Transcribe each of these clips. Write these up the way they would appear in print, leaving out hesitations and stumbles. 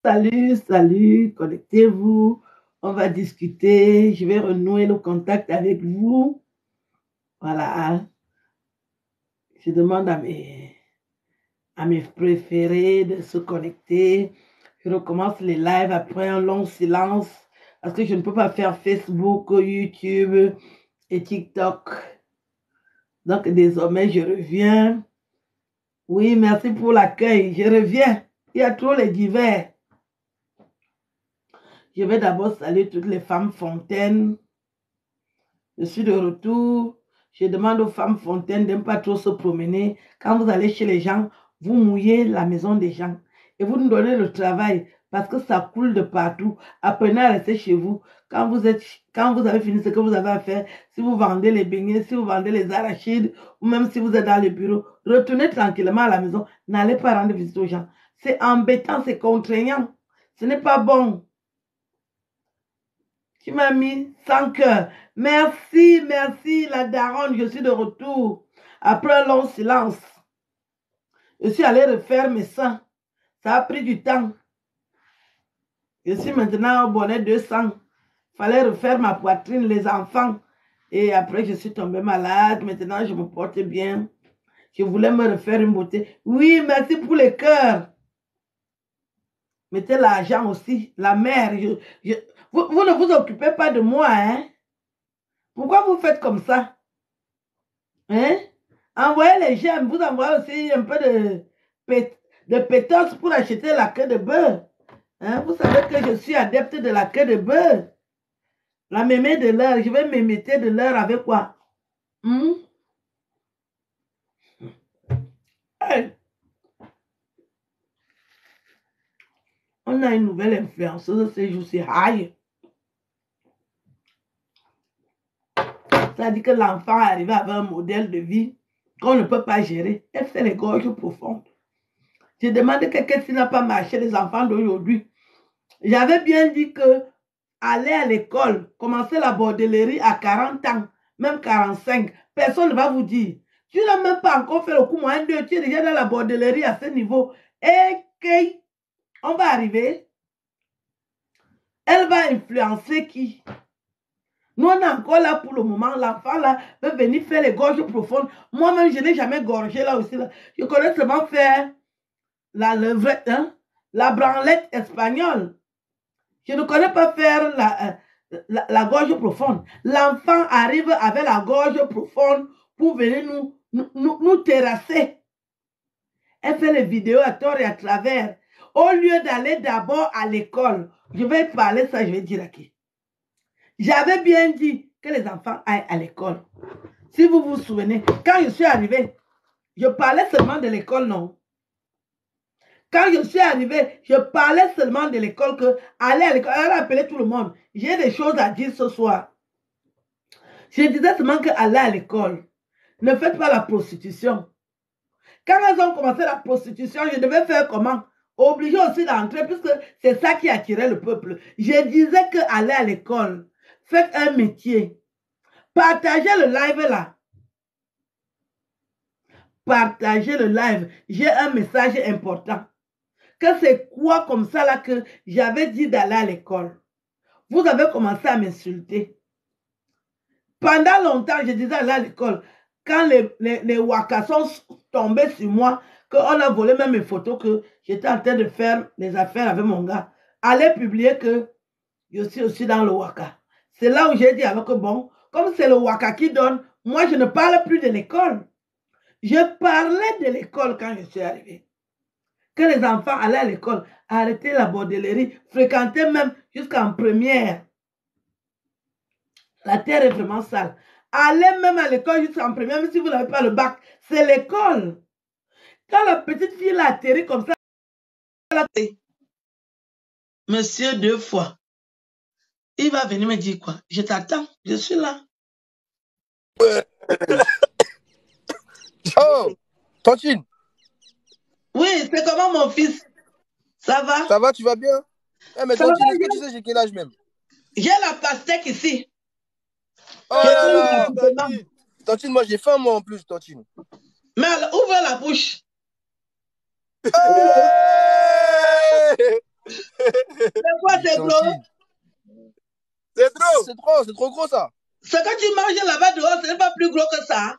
Salut, salut, connectez-vous. On va discuter. Je vais renouer le contact avec vous. Voilà. Je demande à mes préférés de se connecter. Je recommence les lives après un long silence parce que je ne peux pas faire Facebook, YouTube et TikTok. Donc, désormais, je reviens. Oui, merci pour l'accueil. Je reviens. Il y a trop les divers. Je vais d'abord saluer toutes les femmes fontaines. Je suis de retour. Je demande aux femmes fontaines de ne pas trop se promener. Quand vous allez chez les gens, vous mouillez la maison des gens. Et vous nous donnez le travail parce que ça coule de partout. Apprenez à rester chez vous. Quand vous avez fini ce que vous avez à faire, si vous vendez les beignets, si vous vendez les arachides, ou même si vous êtes dans le bureau, retournez tranquillement à la maison. N'allez pas rendre visite aux gens. C'est embêtant, c'est contraignant. Ce n'est pas bon. Tu m'as mis sans cœur. Merci, merci, la daronne, je suis de retour. Après un long silence, je suis allée refaire mes seins. Ça a pris du temps. Je suis maintenant au bonnet 200. Il fallait refaire ma poitrine, les enfants. Et après, je suis tombée malade. Maintenant, je me porte bien. Je voulais me refaire une beauté. Oui, merci pour les cœurs. Mettez l'argent aussi. La mère, vous ne vous occupez pas de moi, hein? Pourquoi vous faites comme ça? Hein? Envoyez les j'aime. Vous envoyez aussi un peu de pétos pour acheter la queue de beurre. Hein? Vous savez que je suis adepte de la queue de beurre. La mémé de l'heure. Je vais m'émetter de l'heure avec quoi? Hey. On a une nouvelle influenceuse ces jours-ci. Aïe. Ça dit que l'enfant est arrivé avec un modèle de vie qu'on ne peut pas gérer. Elle fait les gorges profondes. Je demande qu'est-ce qui n'a pas marché les enfants d'aujourd'hui. J'avais bien dit que aller à l'école, commencer la bordellerie à 40 ans, même 45, personne ne va vous dire. Tu n'as même pas encore fait le coup moyen 2, tu es déjà dans la bordellerie à ce niveau. Et on va arriver. Elle va influencer qui? Nous, on est encore là pour le moment. L'enfant, là, peut venir faire les gorges profondes. Moi-même, je n'ai jamais gorgé là aussi. Là. Je connais seulement faire la levrette, hein, la branlette espagnole. Je ne connais pas faire la gorge profonde. L'enfant arrive avec la gorge profonde pour venir nous terrasser. Elle fait les vidéos à tort et à travers. Au lieu d'aller d'abord à l'école, je vais parler ça, je vais dire à qui. J'avais bien dit que les enfants aillent à l'école. Si vous vous souvenez, quand je suis arrivée, je parlais seulement de l'école, non. Quand je suis arrivée, je parlais seulement de l'école, que aller à l'école, elle a appelé tout le monde. J'ai des choses à dire ce soir. Je disais seulement que aller à l'école, ne faites pas la prostitution. Quand elles ont commencé la prostitution, je devais faire comment? Obligé aussi d'entrer, puisque c'est ça qui attirait le peuple. Je disais que aller à l'école, faites un métier. Partagez le live là. Partagez le live. J'ai un message important. Que c'est quoi comme ça là que j'avais dit d'aller à l'école. Vous avez commencé à m'insulter. Pendant longtemps, je disais aller à l'école. Quand les wakas sont tombés sur moi, qu'on a volé même mes photos, que j'étais en train de faire des affaires avec mon gars, allez publier que je suis aussi dans le waka. C'est là où j'ai dit alors que bon, comme c'est le waka qui donne, moi je ne parle plus de l'école. Je parlais de l'école quand je suis arrivée. Que les enfants allaient à l'école, arrêter la bordellerie, fréquenter même jusqu'en première. La terre est vraiment sale. Allez même à l'école jusqu'en première, même si vous n'avez pas le bac. C'est l'école. Quand la petite fille l'a atterri comme ça, elle a dit, monsieur 2 fois. Il va venir me dire quoi? Je t'attends, je suis là. Oh, Tantine. Oui, c'est comment mon fils? Ça va? Ça va, tu vas bien? Eh, mais Tantine, est-ce que tu sais j'ai quel âge même? J'ai la pastèque ici. Oh là là, Tantine. Tantine, moi j'ai faim moi en plus, Tantine. Mais ouvre la bouche. C'est quoi, c'est gros? Tantine. C'est trop. C'est trop gros ça. Ce que tu manges là-bas dehors, ce n'est pas plus gros que ça.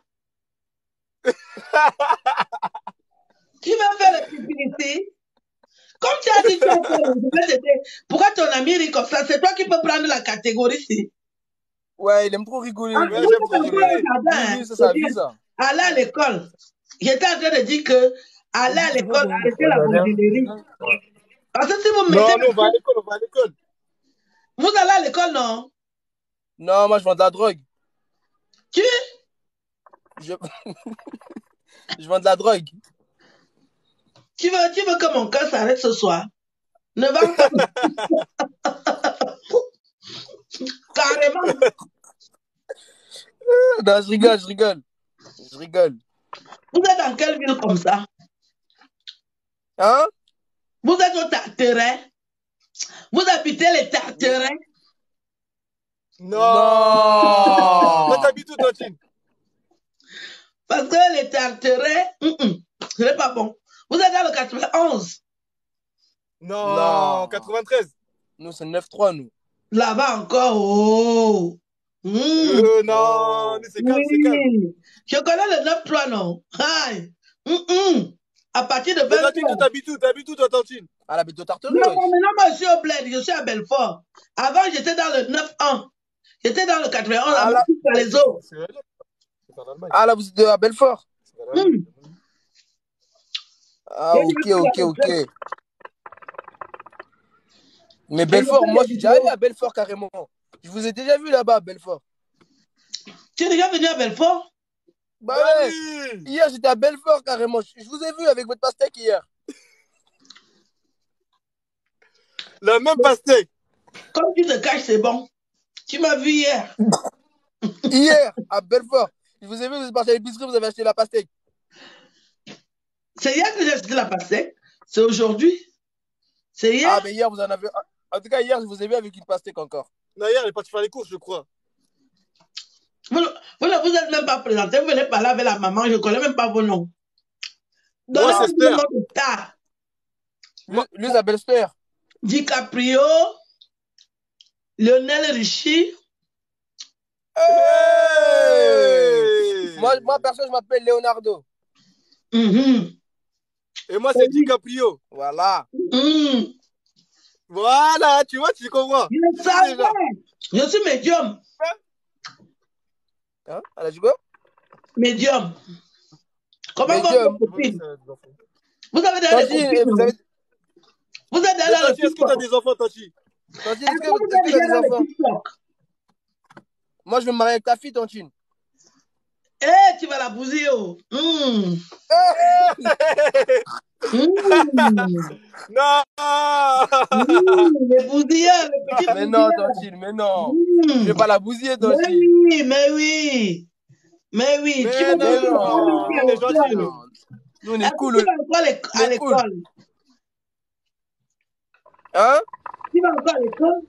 Tu vas faire le pipi ici. Comme tu as dit, tu as fait je vais t'aider. Pourquoi ton ami rit comme ça? C'est toi qui peux prendre la catégorie ici. Ouais, il aime trop rigoler. Ah, Ouais, vous j'aime êtes trop encore rigoler. au jardin, hein. Lui, c'est sa vie ça. Aller à l'école. J'étais en train de dire que aller à l'école, arrêtez la bougilerie. Parce que si vous mettez... Non, non, on va à l'école, on va à l'école. Vous allez à l'école, non? Non, moi je vends de la drogue. Tu? Je, je vends de la drogue. Tu veux que mon cœur s'arrête ce soir? Ne vends pas. Carrément. Non, je rigole, je rigole. Je rigole. Vous êtes dans quelle ville comme ça? Hein? Vous êtes au Tarteret? Vous habitez les Tarterets? Non. Non. Toi, t'habites où, Tantine? Parce que les Tarterets, ce n'est pas bon. Vous êtes dans le 91? Non, Non. 93. Nous, c'est 9-3, nous. Là-bas encore, oh. Non, c'est calme, c'est calme. Oui. Je connais le 9-3, non? Aïe. À partir de Mais 20 Tantine, toi, t'habites où? T'habites où, toi, Tantine? À la bête de Tartelou, Non, wesh. maintenant, moi, je suis au bled, je suis à Belfort. Avant, j'étais dans le 9-1. J'étais dans le 91, Ah, à là. les eaux. C'est vrai, c'est en Allemagne. Ah, là, vous êtes à Belfort. C'est en Allemagne. Ah, ok. Mais Belfort, moi, je suis déjà allé à Belfort carrément. Je vous ai déjà vu là-bas à Belfort. Tu es déjà venu à Belfort? Bah ouais. Oui. Hier, j'étais à Belfort carrément. Je vous ai vu avec votre pastèque hier. La même pastèque. Comme tu te caches, c'est bon. Tu m'as vu hier. Hier, à Belfort. Je vous ai vu, vous êtes parti à l'épicerie, vous avez acheté la pastèque. C'est hier que j'ai acheté la pastèque. C'est aujourd'hui. C'est hier. Ah, mais hier, vous en avez. En tout cas, hier, je vous ai vu avec une pastèque encore. Non, hier, elle est partie faire les courses, je crois. Vous ne êtes même pas présenté. Vous venez parler avec la maman. Je ne connais même pas vos noms. Moi, c'est Esther. Lui, sa belle-sœur. DiCaprio, Lionel Richie. Hey. Moi, personne, je m'appelle Leonardo. Et moi, c'est DiCaprio. Voilà. Voilà, tu vois, tu comprends. Je savais. Je suis médium. Hein? Elle a dit quoi? Médium. Comment Médium. vos copines? Vous avez déjà des copines? Vous êtes déjà dans le Est-ce que tu as des enfants, Tanti? Tantine, est-ce que tu as des enfants? Moi, je vais me marier avec ta fille, Tantine. Eh, tu vas la bousiller, oh. Non. Les bousilleurs, les petits Mais non, Tantine, mais non. Je vais pas la bousiller, Mais Tantine. oui, mais oui. Mais oui. Mais Tu vas non, non. on est gentil, non. Nous, on est Est-ce que cool. tu vas encore à l'école? Hein? Tu vas encore à l'école?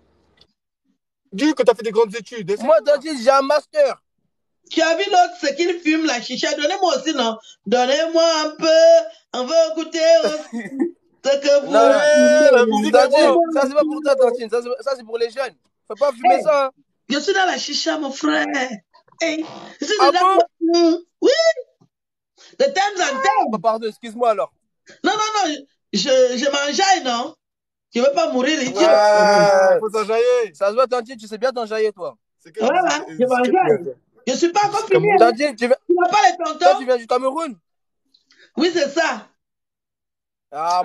Dis que tu as fait des grandes études. Moi, Tantine, j'ai un master. Tu as vu l'autre, ce qu'il fume, la chicha? Donnez-moi aussi, non? Donnez-moi un peu. On veut goûter aussi. Ce que vous... Non, la musique est Tantine, bonne. ça, c'est pas pour toi, Tantine. Ça, c'est pour les jeunes. Faut pas fumer ça. Hein. Je suis dans la chicha, mon frère. Hey, je suis Ah déjà... bon? Oui. De temps en temps. Oh, pardon, excuse-moi alors. Non, je m'enjaille, non? Tu veux pas mourir ici? Ouais. Faut s'enjailler. Ça se voit, Tantine, tu sais bien t'enjailler, toi. Voilà, je m'enjaille. Je suis pas encore fini. Tantine, tu n'as pas les toi, tontons? tu viens du Cameroun? Oui, c'est ça. Ah,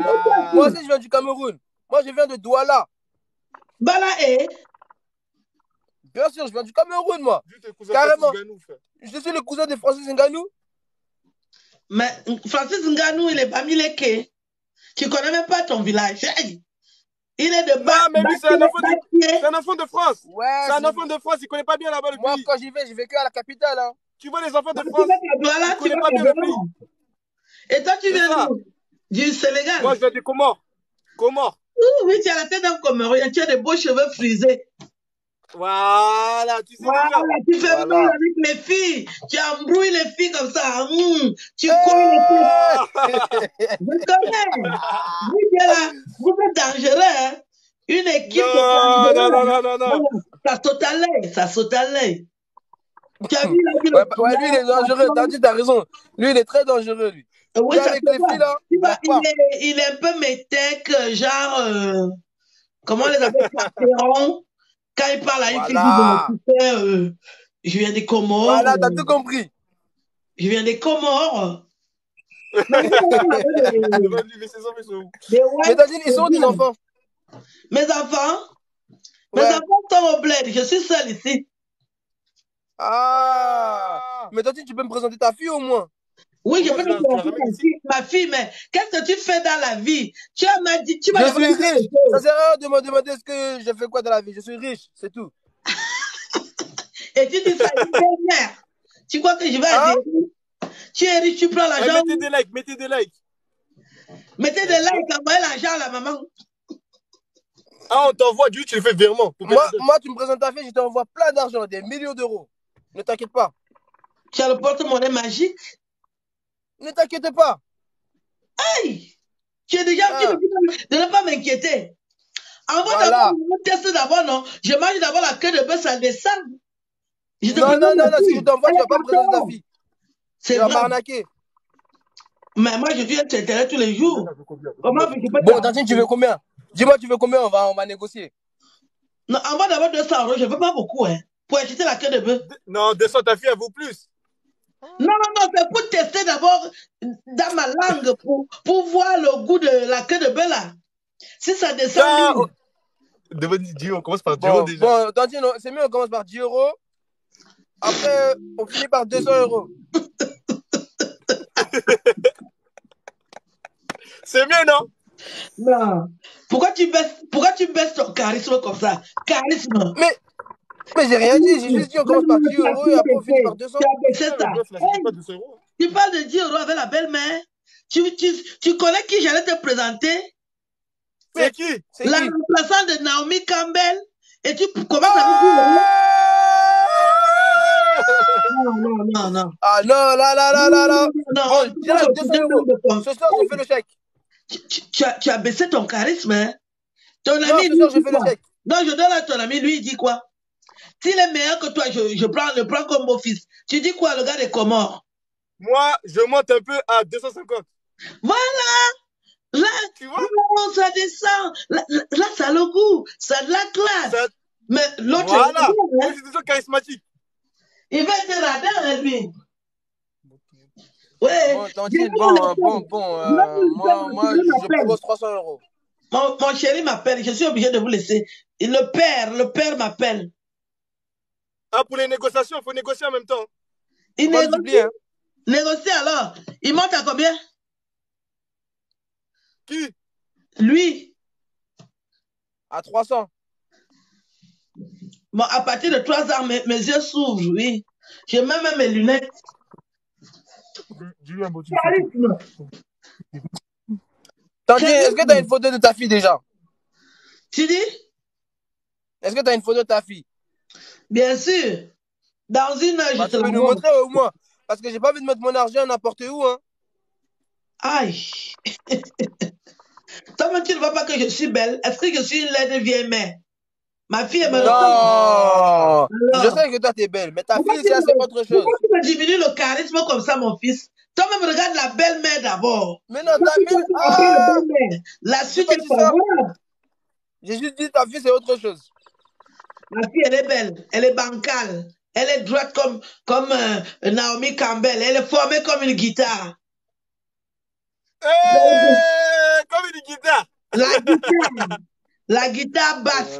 moi aussi, je viens du Cameroun. Moi, je viens de Douala. Bala et... Bien sûr, je viens du Cameroun, moi. Carrément. Je suis le cousin de Francis Ngannou. Mais Francis Ngannou, il est parmi les quais. Tu connais même pas ton village. Il est de bas. Non, mais lui, c'est un enfant de France. Ouais. C'est un enfant de France, il connaît pas bien là-bas le pays. Moi, quand j'y vais que à la capitale. Hein. Tu vois les enfants de France, ils connaissent pas bien le pays. Et toi, tu viens d'où? Du Sénégal? Moi, je viens du Comores. Comores. Oui, tu as la tête d'un Comorien, tu as des beaux cheveux frisés. Voilà, tu sais voilà, déjà. Tu fais boule avec les filles. Tu embrouilles les filles comme ça. Tu couilles les filles. Je connais. Vous êtes dangereux. Hein? Une équipe de Non, non, candidats. non, non, non, non. Ça saute à l'œil, ça saute à l'œil. Tu as vu là, Ouais, lui, il est dangereux. T'as dit, t'as raison. Lui, il est très dangereux, lui. oui, Lui, ça avec se les voit. filles, là, Tu vois, blague pas. il est un peu métèque, genre, comment on les appelle, Caperon. Quand il parle à une fille, il dit, bon, Voilà. tu sais, je viens des Comores. Voilà, t'as tout compris. Je viens des Comores. Mais vous, vous avez Demande-lui, mais ses enfants, ils sont où? des Mais ouais, t'as dit, ils c'est sont où tes bien. enfants? Mes enfants, mes Ouais. enfants sont au bled. Je suis seule ici. Ah. Mais t'as dit, tu peux me présenter ta fille au moins. Oui, je Comment peux tu te l'as présenter ramené ici? ma fille, mais qu'est-ce que tu fais dans la vie? Tu m'as dit, tu m'as Je d'abord suis dit quelque riche. Ça chose. sert à rien de me demander ce que je fais quoi dans la vie. Je suis riche, c'est tout. Et tu dis ça à une belle-mère. Tu crois que je vais Hein? dire, tu es riche, tu prends Eh, l'argent. mettez des likes, mettez des likes. Mettez des likes, envoyez l'argent à la maman. Ah, on t'envoie du, tu le fais virement. Pour Moi, tu me présentes ta fille, je t'envoie plein d'argent, des millions d'euros. Ne t'inquiète pas. Tu as le porte-monnaie magique. Ne t'inquiète pas. Hey! Tu es déjà, tu me Hein? dis de ne pas m'inquiéter. Envoie d'abord Voilà. le test d'abord, non? Je mange d'abord la queue de bœuf, ça descend. Je te Non, présente non, non, ma non, si je fille. t'envoie, Elle tu vas est pas me présenter ta partout. fille. C'est Tu vas vrai. m'arnaquer. Mais moi, je viens t'intéresser tous les jours. Comment je peux Bon, Tantine, tu veux combien? Dis-moi, tu veux combien? On va négocier. Non, envoie d'abord 200 euros. Je ne veux pas beaucoup, hein. Pour acheter la queue de bœuf. Non, descends, ta fille, elle vaut plus. Non, non, non, c'est pour tester d'abord dans ma langue, pour voir le goût de la queue de bœuf, là. Si ça descend, Ça, lui. Demande Dio, on commence par Dio déjà. Bon, Tantine, c'est mieux, on commence par 10 euros. Après, on finit par 200 euros. C'est mieux, non? Non. Pourquoi tu baisses ton charisme comme ça? Charisme. Mais j'ai rien dit, j'ai juste dit on commence par 10 euros et après on finit par 200. Tu as baissé Ça, le ça. bœuf, là, je dis pas 200 euros. Tu parles de 10 euros avec la belle-mère. Tu connais qui j'allais te présenter? C'est qui? C'est La qui? remplaçante de Naomi Campbell. Et tu commences avec 10 euros? Non, non, non, non. Ah non, là. Non, Bon, direct 200 euros. Ce soir, je fais le chèque. Tu as baissé ton charisme, hein? Ton Non, ami, ce lui, soir, je dit fais le quoi? chèque. Non, je donne à ton ami, lui, il dit quoi? S'il est meilleur que toi, je le prends comme beau fils. Tu dis quoi, le gars des Comores? Moi, je monte un peu à 250. Voilà! Là, Tu vois? oh, ça descend. Là, ça a le goût. Ça a de la classe. Ça... Mais l'autre, Voilà. il Moi, c'est des gens charismatiques. va être radin, hein, lui. Ouais. Bon, Tantine, moi, je propose 300 euros. Mon chéri m'appelle. Je suis obligé de vous laisser. Et le père m'appelle. Ah, pour les négociations, il faut négocier en même temps. Il Faut pas nous oublier, hein. négocie alors. Il monte à combien? Qui? Lui. À 300. Bon, à partir de 3 ans, mes yeux s'ouvrent, oui. J'ai même mes lunettes. Charisme. Tantine, est-ce que tu as une photo de ta fille déjà? Tu dis? Est-ce que tu as une photo de ta fille? Bien sûr. Dans une heure, je te Tu peux la nous montre. montrer au moins. Parce que j'ai pas envie de mettre mon argent n'importe où, hein. Aïe. Toi-même, tu ne vois pas que je suis belle. Est-ce que je suis une laide vieille mère? Ma fille, elle me ressemble. Non. Je Alors, sais que toi, t'es belle, mais ta pourquoi fille, tu ça, c'est me, autre chose. pourquoi tu me diminues le charisme comme ça, mon fils? Toi-même, regarde la belle-mère d'abord. Mais non, Toi, ta tu mère. peux après la belle-mère. La J'ai suite pas est dit ça. favorable. J'ai juste dit ta fille, c'est autre chose. Ma fille, elle est belle. Elle est bancale. Elle est droite comme Naomi Campbell. Elle est formée comme une guitare. Comme une guitare. La guitare basse.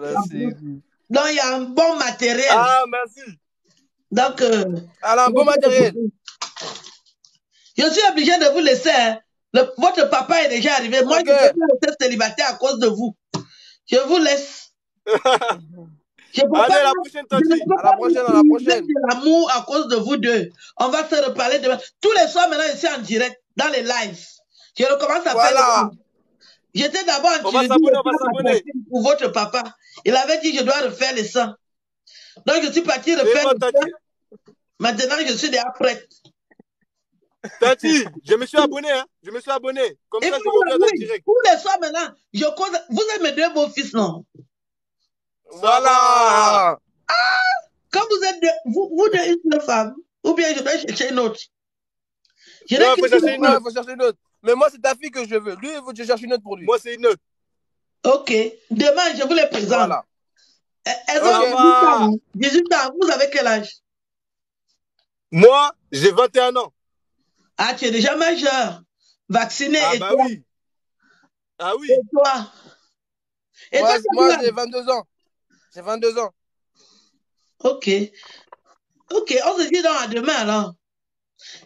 Donc, il y a un bon matériel. Ah, merci. Donc, elle a un bon matériel. Je suis obligé de vous laisser. Hein. Votre papa est déjà arrivé. Moi, Okay. je ne peux pas rester célibataire à cause de vous. Je vous laisse. Allez, à la prochaine, Tanti. À la prochaine, à la prochaine. L'amour à cause de vous deux. On va se reparler demain. Tous les soirs, maintenant, je suis en direct, dans les lives. Je recommence à faire les lives. J'étais d'abord en Tunisie pour votre papa. Il avait dit que je dois refaire les sangs. Donc, je suis parti refaire les sangs. Maintenant, je suis déjà prête. Tati, je me suis abonné, hein. Je me suis abonné. Comme ça, je reviens en direct. Tous les soirs maintenant, je cause. Vous êtes mes deux beaux fils, non? Voilà. Quand vous êtes vous deux, une seule femme, ou bien je dois chercher une autre. Je Non, n'ai faut chercher une Ouais, autre. faut chercher une autre. Mais moi, c'est ta fille que je veux. Lui, il faut que je cherche une autre pour lui. Moi, c'est une autre. Ok. Demain, je vous les présente. Voilà. Elles Ça ont Ok. 18 va. ans. 18 ans. Vous avez quel âge? Moi, j'ai 21 ans. Ah, tu es déjà majeur. Vacciné. Ah Et bah toi? oui. Ah Et oui. toi? Et toi, Moi, tu as moi quel j'ai âge? 22 ans. J'ai 22 ans. Ok. Ok, on se dit donc à demain alors.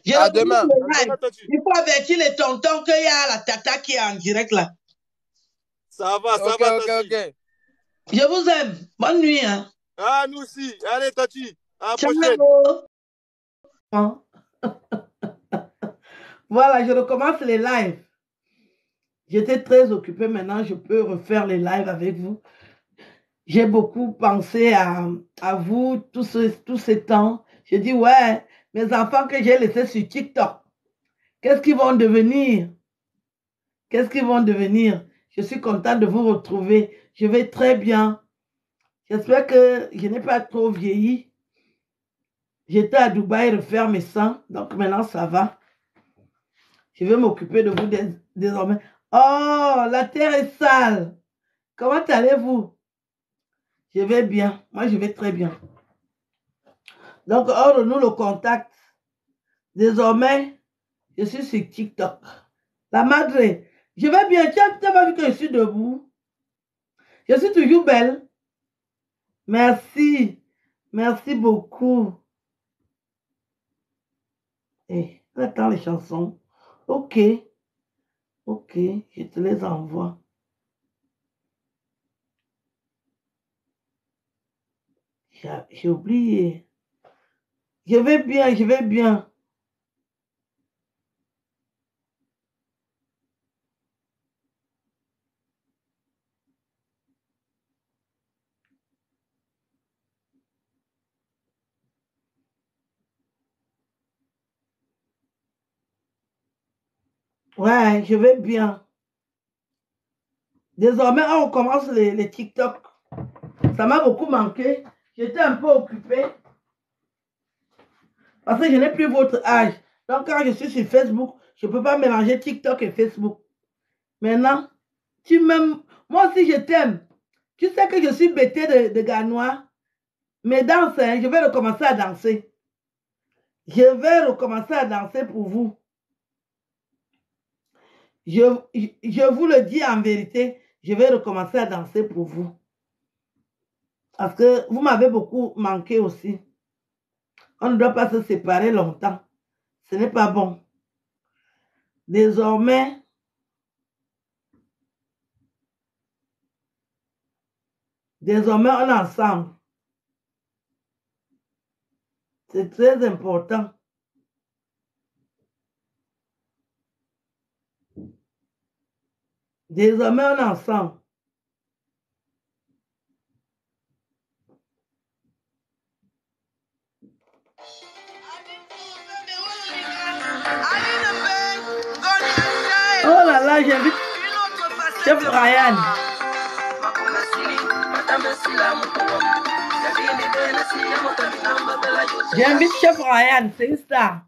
Je À recommence demain. le À live. demain, Tati. Il faut avertir les tontons qu'il y a la tata qui est en direct là. Ça Ok, va, ok, Tati. ok. Je vous aime. Bonne nuit. Hein. Ah, nous aussi. Allez, Tati. À la prochaine. Ciao. Voilà, je recommence les lives. J'étais très occupée. Maintenant, je peux refaire les lives avec vous. J'ai beaucoup pensé à vous tous ces temps. Je dis, ouais, mes enfants que j'ai laissés sur TikTok, qu'est-ce qu'ils vont devenir? Qu'est-ce qu'ils vont devenir? Je suis contente de vous retrouver. Je vais très bien. J'espère que je n'ai pas trop vieilli. J'étais à Dubaï refaire mes seins, donc maintenant ça va. Je vais m'occuper de vous désormais. Oh, la terre est sale. Comment allez-vous? Je vais bien. Moi, je vais très bien. Donc, nous le contact. Désormais, je suis sur TikTok. La madre, je vais bien. Tu n'as pas vu que je suis debout? Je suis toujours belle. Merci. Merci beaucoup. Eh, attends les chansons. Ok. Ok, je te les envoie. J'ai oublié. Je vais bien, je vais bien. Ouais, je vais bien. Désormais, on commence les TikTok. Ça m'a beaucoup manqué. J'étais un peu occupée. Parce que je n'ai plus votre âge. Donc, quand je suis sur Facebook, je ne peux pas mélanger TikTok et Facebook. Maintenant, tu m'aimes. Moi aussi, je t'aime. Tu sais que je suis bêtée de Ganois. Mais danse, hein, je vais recommencer à danser. Je vais recommencer à danser pour vous. Je vous le dis en vérité, je vais recommencer à danser pour vous. Parce que vous m'avez beaucoup manqué aussi. On ne doit pas se séparer longtemps. Ce n'est pas bon. Désormais, on est ensemble. C'est très important. Désormais, on est ensemble. Oh là là, j'invite Chef Ryan. J'invite Chef Ryan, c'est une star.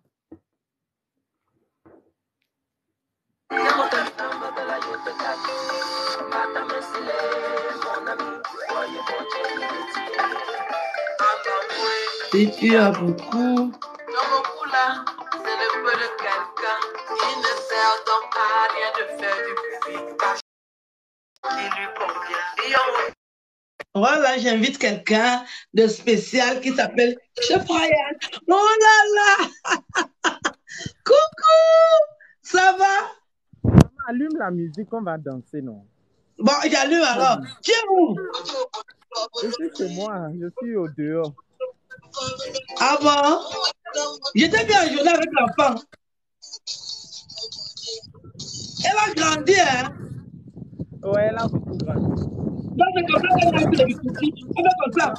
Si tu as beaucoup. C'est le peu de quelqu'un qui ne sert donc à rien de faire du bruit qui lui convient. Voilà, j'invite quelqu'un de spécial qui s'appelle Chef Ryan. Oh là là! Coucou! Ça va? Allume la musique, on va danser, non? Bon, j'allume alors. Tu es où? Je suis chez moi, je suis au dehors. Ah bon? J'étais bien en journée avec l'enfant. Elle a grandi, hein? Ouais, elle a beaucoup grandi. Donc, c'est comme ça qu'elle a fait les petits. On fait comme ça.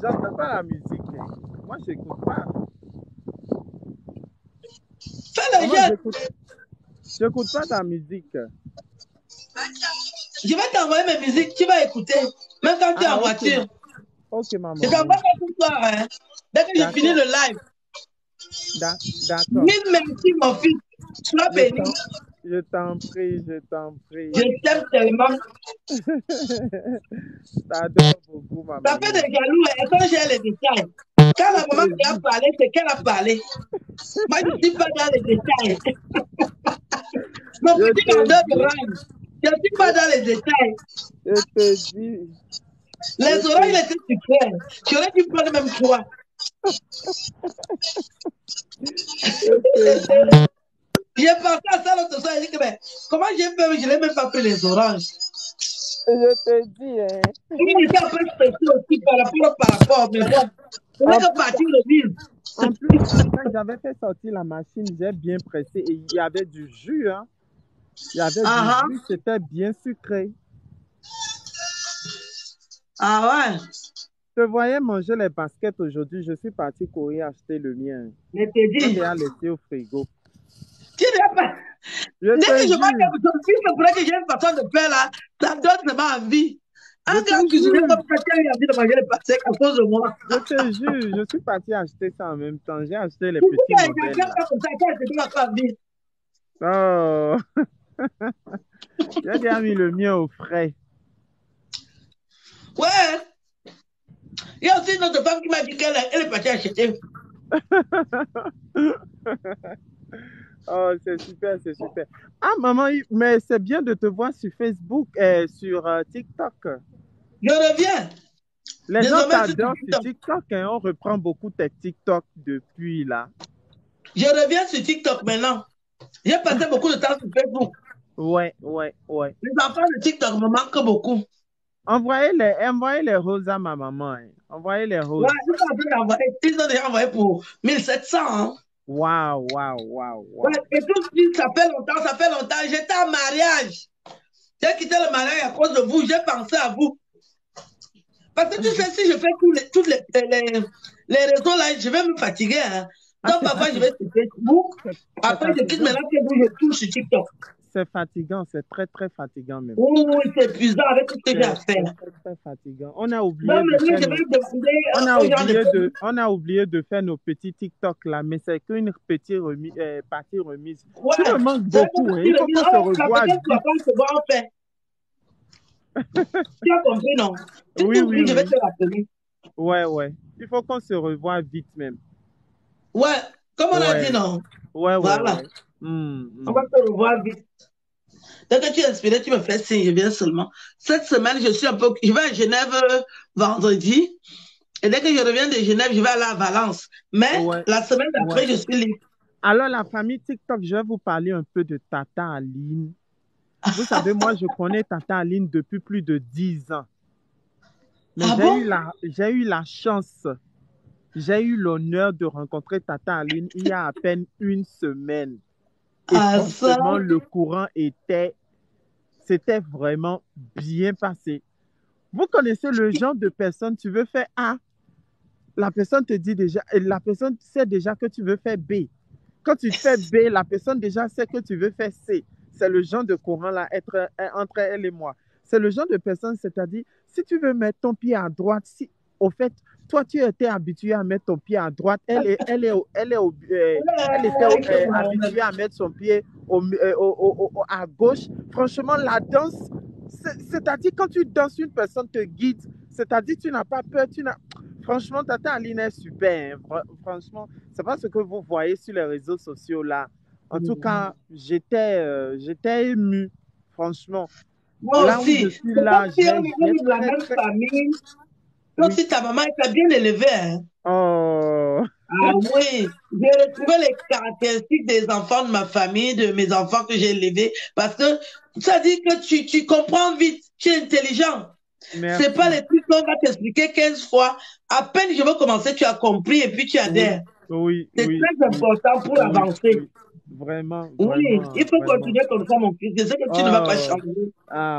J'entends pas la musique. Moi, je n'écoute pas. Fais le Moi, geste. j'écoute pas ta musique. Je vais t'envoyer mes musiques, tu vas écouter. Même quand tu es en Ok. voiture. Ok, maman. Je t'envoie ça ce soir. Hein. Dès que j'ai D'accord. fini le live. D'accord. Mille merci, mon fils. Sois béni. Je t'en prie, je t'en prie. Je t'aime tellement. Je t'adore beaucoup, ma Ça fait maman. des jaloux, hein, quand j'ai les détails. Quand la maman qui a parlé, c'est qu'elle a parlé. Moi, je ne suis pas dans les détails. Mon Je petit te vendeur de dis. rang, je ne suis pas dans les détails. Je te dis. Les oreilles étaient super. J'aurais dû prendre même 3. J'ai pensé à ça l'autre soir. J'ai dit que mais, comment j'ai fait, je n'ai même pas pris les oranges. Je te dis, hein. Il était un peu stressé aussi par rapport, mais bon, on n'est que partir le vivre. En plus, quand j'avais fait sortir la machine, j'ai bien pressé et il y avait du jus, hein. Il y avait du jus, c'était bien sucré. Ah ouais. Je voyais manger les baskets aujourd'hui, je suis parti courir acheter le mien. Je te dis. Je l'ai laissé au frigo. Tu n'as pas. Je Dès te que je vois jure. quelque chose, si c'est vrai que j'ai une façon de faire là, ça donne vraiment envie. Un Je te gars cuisinier jure. comme ça, qui a eu envie de manger les pâtés à cause de moi. Je te jure, je suis parti acheter ça en même temps. J'ai acheté les Pourquoi petits il y a modèles quelqu'un là. comme ça, qui a été envie? Oh, j'ai déjà mis le mien au frais. Ouais. Il y a aussi une autre femme qui m'a dit qu'elle est partie acheter. Oh, c'est super, c'est super. Ah, maman, mais c'est bien de te voir sur Facebook et sur TikTok. Je reviens. Les gens Désormais, sur t'adorent sur TikTok. TikTok et on reprend beaucoup tes TikTok depuis là. Je reviens sur TikTok maintenant. J'ai passé beaucoup de temps sur Facebook. Ouais. Les enfants de TikTok me manquent beaucoup. Envoyez les roses à ma maman. Hein. Envoyez les roses. Ouais, ils ont déjà envoyé pour 1700. Hein. Waouh. Ouais, et tout ce qui, ça fait longtemps. J'étais en mariage. J'ai quitté le mariage à cause de vous. J'ai pensé à vous. Parce que tu sais, si je fais tous les réseaux là, je vais me fatiguer. Hein. Donc parfois, je vais sur Facebook. Après, je quitte maintenant que je touche sur TikTok. C'est fatigant, c'est très, très fatigant même. Oui, c'est épuisant avec tout ce que j'ai à faire. C'est très fatigant. On a oublié Non, mais de lui, faire je vais demander on a oublié de faire nos petits TikTok là, mais c'est qu'une petite partie remise. Ouais, tu me manques beaucoup. Hein. Il faut qu'on se revoie vite. Tu as compris, non? Oui. Je vais te rappeler. Ouais. Il faut qu'on se revoie vite même. Ouais, comme on a dit, non? Ouais. Voilà. On va te revoir vite. Dès que tu es inspiré, tu me fais signe, je viens seulement. Cette semaine, je vais à Genève vendredi. Et dès que je reviens de Genève, je vais aller à Valence. Mais la semaine d'après, je suis libre. Alors, la famille TikTok, je vais vous parler un peu de Tata Aline. Vous savez, moi, je connais Tata Aline depuis plus de 10 ans. Mais j'ai eu la chance, j'ai eu l'honneur de rencontrer Tata Aline il y a à peine une semaine. Et franchement, le courant c'était vraiment bien passé. Vous connaissez le genre de personne, tu veux faire A, la personne te dit déjà, la personne sait déjà que tu veux faire B. Quand tu fais B, la personne déjà sait que tu veux faire C. C'est le genre de courant là entre elle et moi. C'est le genre de personne, c'est-à-dire, si tu veux mettre ton pied à droite, si au fait, toi, tu étais habitué à mettre ton pied à droite, elle était habituée à mettre son pied à gauche. Franchement, la danse, c'est-à-dire quand tu danses, une personne te guide, c'est-à-dire tu n'as pas peur, Franchement, Tata Aline est super. Hein. Franchement, c'est pas ce que vous voyez sur les réseaux sociaux là. En tout cas, j'étais ému, franchement. Moi là aussi. Où je suis là, j'ai la même famille. Donc, si ta maman est bien élevée. Hein. Oh. Ah oui, j'ai retrouvé les caractéristiques des enfants de ma famille, de mes enfants que j'ai élevés, parce que ça dit que tu comprends vite, tu es intelligent. C'est pas les trucs qu'on va t'expliquer 15 fois. À peine je veux commencer, tu as compris et puis tu adhères. Oui. C'est très important pour avancer. Oui. Vraiment. Oui, il faut continuer comme ça, mon fils. Je sais que tu ne vas pas changer.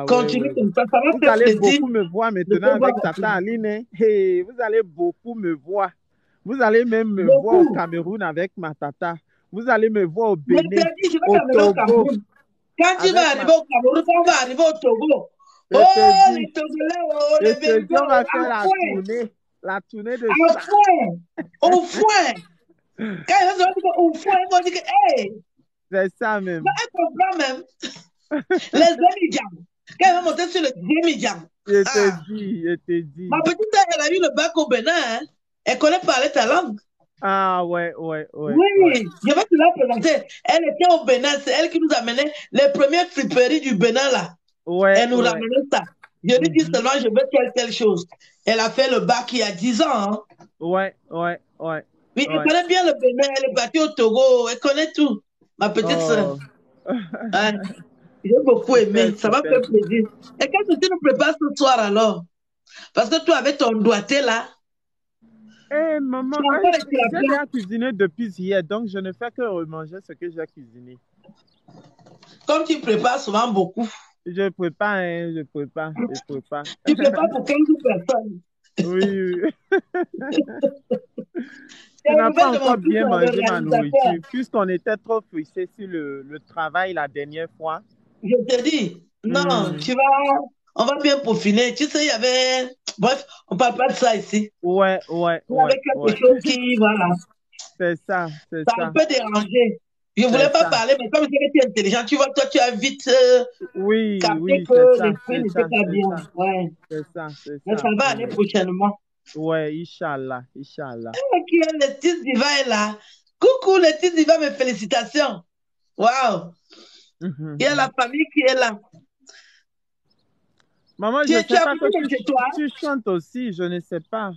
Continue comme ça. Ça va vous allez beaucoup me voir maintenant avec Tata Aline. Hein? Hey, vous allez beaucoup me voir. Vous allez même me voir au Cameroun avec ma tata. Vous allez me voir au Bénin, au Togo. Quand tu vas arriver au Cameroun, quand on va arriver au Togo, Je Oh, te les dis, Togolais, oh, je les te dis, Belges, on va à faire point, la tournée de à ça. point, au foin. Quand ils vont dire au foin, ils vont dire que, hey, C'est ça bah, même. elle comprend même. Les demi-jams. Quand ils vont monter sur le demi-jam. Je te Ah. dis, je te dis. Ma petite sœur, elle a eu le bac au Bénin. Hein. Elle connaît parler ta langue. Ah, ouais, ouais, ouais, Oui, ouais. je vais te la présenter. Elle était au Bénin. C'est elle qui nous amenait les premières friperies du Bénin, là. Ouais, Elle nous ouais. ramenait ça. Je lui dis Mhm. seulement, je veux telle chose. Elle a fait le bac il y a 10 ans. Hein. Ouais, ouais, ouais, Oui, elle ouais. connaît bien le Bénin. Elle est partie au Togo. Elle connaît tout. Ma petite sœur. Oh. Hein. J'ai beaucoup Super, aimé. Ça m'a super. fait plaisir. Et qu'est-ce que tu nous prépares ce soir alors? Parce que toi, avec ton doigté là, Eh, maman, tu as encore les j'ai tilapia. déjà cuisiné depuis hier, donc je ne fais que remanger ce que j'ai cuisiné. Comme tu prépares souvent beaucoup. Je prépare, hein, je prépare, je prépare. Tu prépares pour 15 personnes. Oui, oui. C'est Tu la n'as pas nouvelle de mon encore fils, bien le mangé ma réalisateur. nourriture, puisqu'on était trop fixés sur le travail la dernière fois. Je te dis, non, Hmm. on va bien peaufiner. Tu sais, il y avait, bref, on parle pas de ça ici. Ouais, ouais, Il y ouais, avait quelque ouais. chose qui, voilà, C'est ça, c'est ça a un ça, peu dérangé. Je c'est voulais pas ça. parler, mais comme tu es intelligent, tu vois, toi, tu as vite Oui, capté oui, c'est que ça, l'esprit c'est n'était ça, pas c'est bien. ça, Ouais. c'est Mais ça ça. va aller prochainement. Ouais, Inch'Allah, Inch'Allah. Qui est Laetice Diva est là. Coucou Laetice Diva, mes félicitations. Waouh. Il y a la famille qui est là. Maman, Tu je es, ne tu sais as pas que venu de chez toi? tu chantes aussi, je ne sais pas.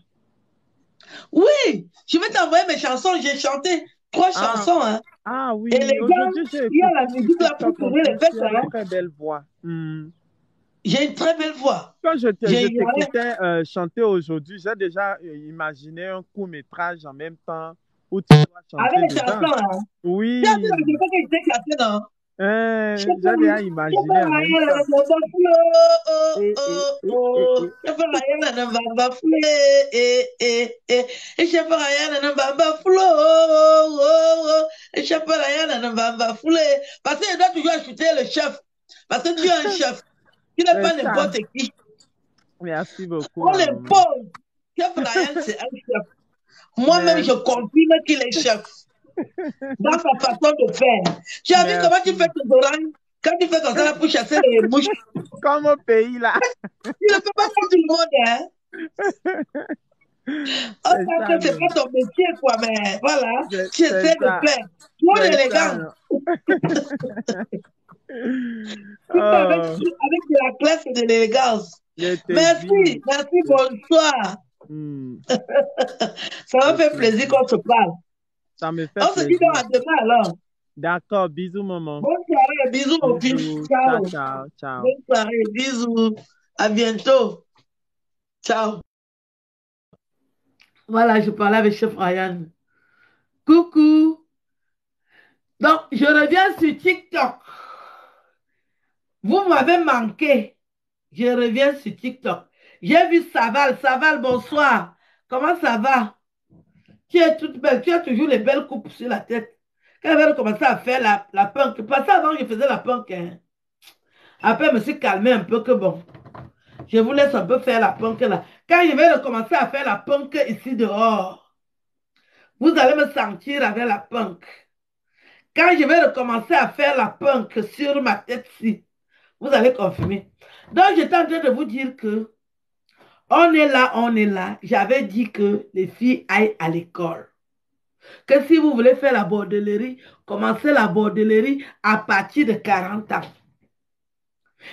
Oui, je vais t'envoyer mes chansons. J'ai chanté 3 Ah, chansons. Hein. ah Et oui, les gens, aujourd'hui j'ai il y a écouté la sur musique là pour TikTok en tourner les plus, fêtes. tu as une Hein. très belle voix. J'ai une très belle voix. Quand je J'ai t'écoutais chanter aujourd'hui, j'ai déjà imaginé un court-métrage en même temps où tu dois avec chanter les dedans. chansons. Hein. Tu as vu la Oui, chanson que j'étais classée dans? j'ai déjà imaginé en même temps. Et. Parce que je dois toujours ajouter le chef. Parce que tu es un chef. Tu n'es C'est pas ça. n'importe qui. Merci beaucoup, On ma les maman. pose. Chef Ryan, c'est un chef. Moi-même, je Merci. confirme qu'il est chef dans sa façon de faire. Tu as vu comment tu fais Merci. tes oreilles? Quand tu fais comme ça là, pour chasser les mouches, Comme au pays, là. tu ne peux pas faire tout le monde. Hein? Oh, C'est ça, c'est même. pas ton métier, quoi, mais voilà, tu C'est essaies de ça. faire. Trop C'est ça, d'élégance. non. Tu fais Oh, avec de la classe et de l'élégance. je te Merci, dis. merci, bonsoir. Hmm, Ça m'a je fait te plaisir dis. qu'on se parle. Ça me fait On se dit donc plaisir. à demain alors. D'accord, bisous, maman. Bonne soirée, bisous mon fils. Bisous. Ciao, Ciao. ciao, ciao. Bonne soirée, bisous. À bientôt. Ciao. Voilà, je parlais avec Chef Ryan. Coucou. Donc, je reviens sur TikTok. Vous m'avez manqué. Je reviens sur TikTok. J'ai vu Saval. Saval, bonsoir. Comment ça va? Tu es toute belle. Tu as toujours les belles coupes sur la tête. Quand elle avait commencé à faire la punk, parce que avant, je faisais la punk. Hein. Après, je me suis calmé un peu que bon. Je vous laisse un peu faire la punk là. Quand je vais recommencer à faire la punk ici dehors, vous allez me sentir avec la punk. Quand je vais recommencer à faire la punk sur ma tête-ci, vous allez confirmer. Donc, j'étais en train de vous dire que on est là, on est là. J'avais dit que les filles aillent à l'école. Que si vous voulez faire la bordellerie, commencez la bordellerie à partir de 40 ans.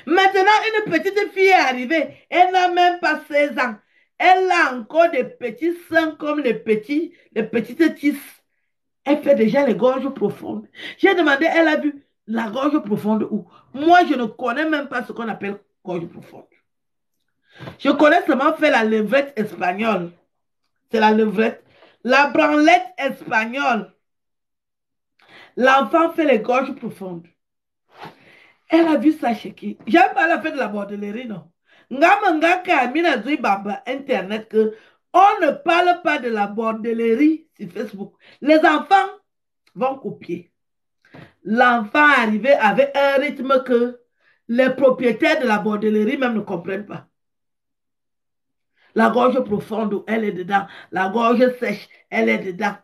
Maintenant, une petite fille est arrivée. Elle n'a même pas 16 ans. Elle a encore des petits seins comme les petites tisses. Elle fait déjà les gorges profondes. J'ai demandé, elle a vu la gorge profonde où? Moi, je ne connais même pas ce qu'on appelle gorge profonde. Je connais seulement faire la levrette espagnole. C'est la levrette. La branlette espagnole. L'enfant fait les gorges profondes. Elle a vu ça chez qui? J'aime pas la fête de la bordellerie, non. Internet que on ne parle pas de la bordellerie sur Facebook. Les enfants vont copier. L'enfant arrivé avec un rythme que Les propriétaires de la bordellerie même ne comprennent pas. La gorge profonde, elle est dedans. La gorge sèche, elle est dedans.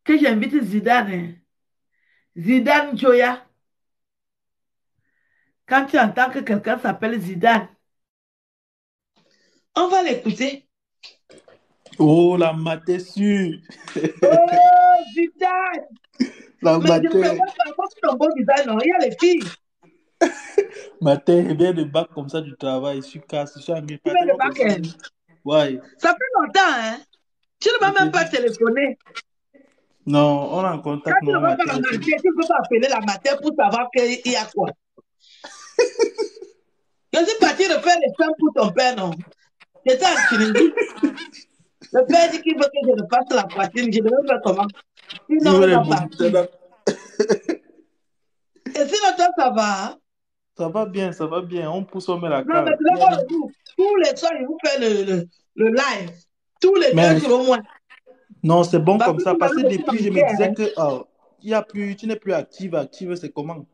Que j'invite Zidane. Hein. Zidane Joya. Quand tu entends que quelqu'un s'appelle Zidane, on va l'écouter. Oh, la maté sûre. Oh, Zidane. La Mais je ne maté. sais pas comment ton beau visage, non. Il y a les filles. Maté, elle vient de bac comme ça du travail. Je suis casse, je suis en Tu viens de bac, hein? Ouais. Ça fait longtemps, hein? Tu ne m'as Je même te pas dis. téléphoné. Non, on est en Quand contact, tu ne non, vas pas Maté. la mater, tu ne peux pas appeler la mater pour savoir qu'il y a quoi. Je suis parti de faire les seins pour ton père, non? J'étais en Tunisie. Le père dit qu'il veut que je le fasse la poitrine. Je devais faire comment? Il Sinon, veut il les va moniter partir. là. Et sinon, toi, ça va, hein? Ça va bien, ça va bien. On pousse, on met la Non, mais cale. tu vas le jour. Tous les soirs, il vous fait le live. Tous les 2 Mais jours au moins. non, c'est bon Parce comme que ça. vous Parce que avez beaucoup depuis, je me d'enquêtes, disais hein. que il y a plus, tu n'es plus active. Active, c'est comment?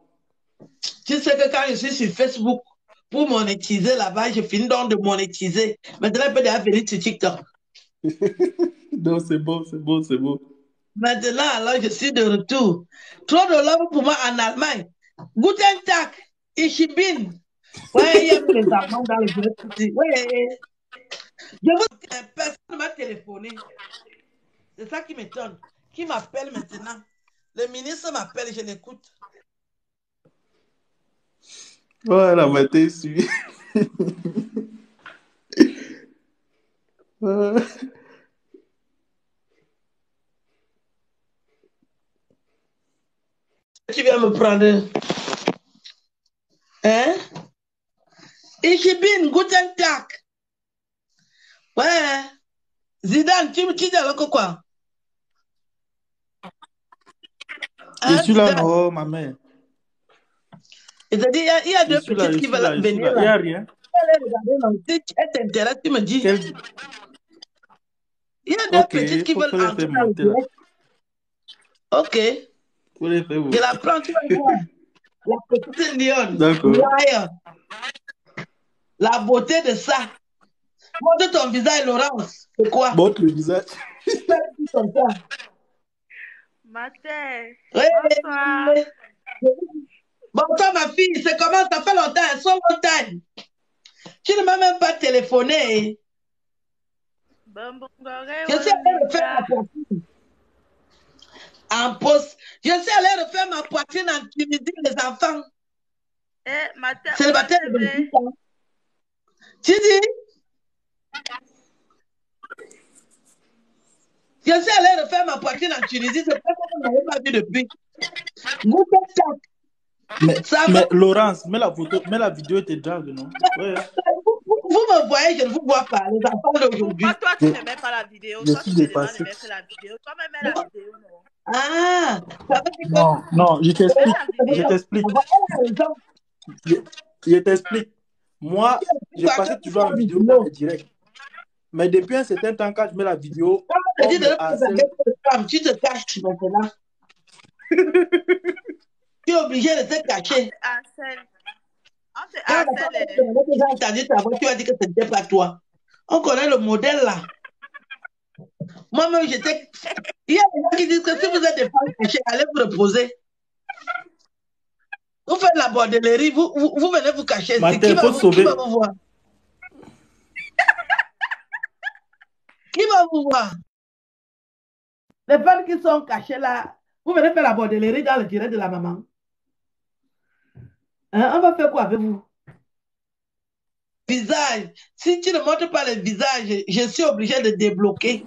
Tu sais que quand je suis sur Facebook, pour monétiser là-bas, je finis donc de monétiser. Maintenant, il peut déjà venir sur TikTok. Non, c'est bon, c'est bon, c'est bon. Maintenant, alors, je suis de retour. Trop de love pour moi en Allemagne. Guten Tag, ich bin. Ouais, il y a même les Allemands dans les bureaux ici. Ouais. Je vous personne ne m'a téléphoné. C'est ça qui m'étonne. Qui m'appelle maintenant? Le ministre m'appelle, je l'écoute. Ouais, la maté sûre. Euh, Tu viens me prendre. Hein? Ich bin, guten Tag. Ouais. Zidane, tu dis alors que quoi? Je Hein, suis là, Zidane? non, ma mère. Il te dit, il y a Je 2 suis là, petites je qui suis veulent là, je suis venir là. là. Il n'y a rien. Allez regarder, non. Si elle t'intéresse, tu me dis. Quel... Il y a 2 Ok, petites qui faut veulent les entrer faire dans le monter là. direct. Ok. Faut les faire Je monter. la prends, tu vas voir. La petite lionne. D'accord. Lion. La beauté de ça. Montre ton visage, Laurence. C'est quoi? Montre le visage. Fais comme ça. Matin, Oui. bonsoir. Bon, toi, ma fille, c'est comment? Ça fait longtemps, so long time. Tu ne m'as même pas téléphoné. Je suis allée refaire ma poitrine. En poste. Je suis allée refaire ma poitrine en Tunisie, les enfants. Matin, C'est le matin de 28 ans. Tu dis? Je suis allée refaire ma poitrine en Tunisie, c'est pas qu'on n'avait pas vu depuis. Mais Laurence, mets la photo, mets la vidéo, t'es drague, non? Ouais. Vous me voyez, je ne vous vois pas, les enfants d'aujourd'hui. Pourquoi toi, tu ne mets pas la vidéo? Je Toi, suis tu te demandes dépassé. de mettre la vidéo. Toi-même, mets la vidéo, non? Ah, ça veut dire que... Non, non, je t'explique. Je t'explique. Je t'explique. Moi, je passais toujours en vidéo dans les directs. Mais depuis un certain temps, quand je mets la vidéo, on me harcèle. Tu te caches maintenant. Tu es obligé de te cacher. On te Quand harcèle. j'ai entendu ta voix, tu as dit que ce n'était pas toi. On connaît le modèle là. Moi-même, j'étais... Il y a des gens qui disent que si vous êtes des femmes cachées, allez vous reposer. Vous faites la bordellerie, vous venez vous cacher. Matin, Qui va sauver. vous voir? Qui va vous voir? Les femmes qui sont cachées là, vous venez faire la bordellerie dans le direct de la maman. Hein, on va faire quoi avec vous? Visage. Si tu ne montres pas le visage, je suis obligé de débloquer.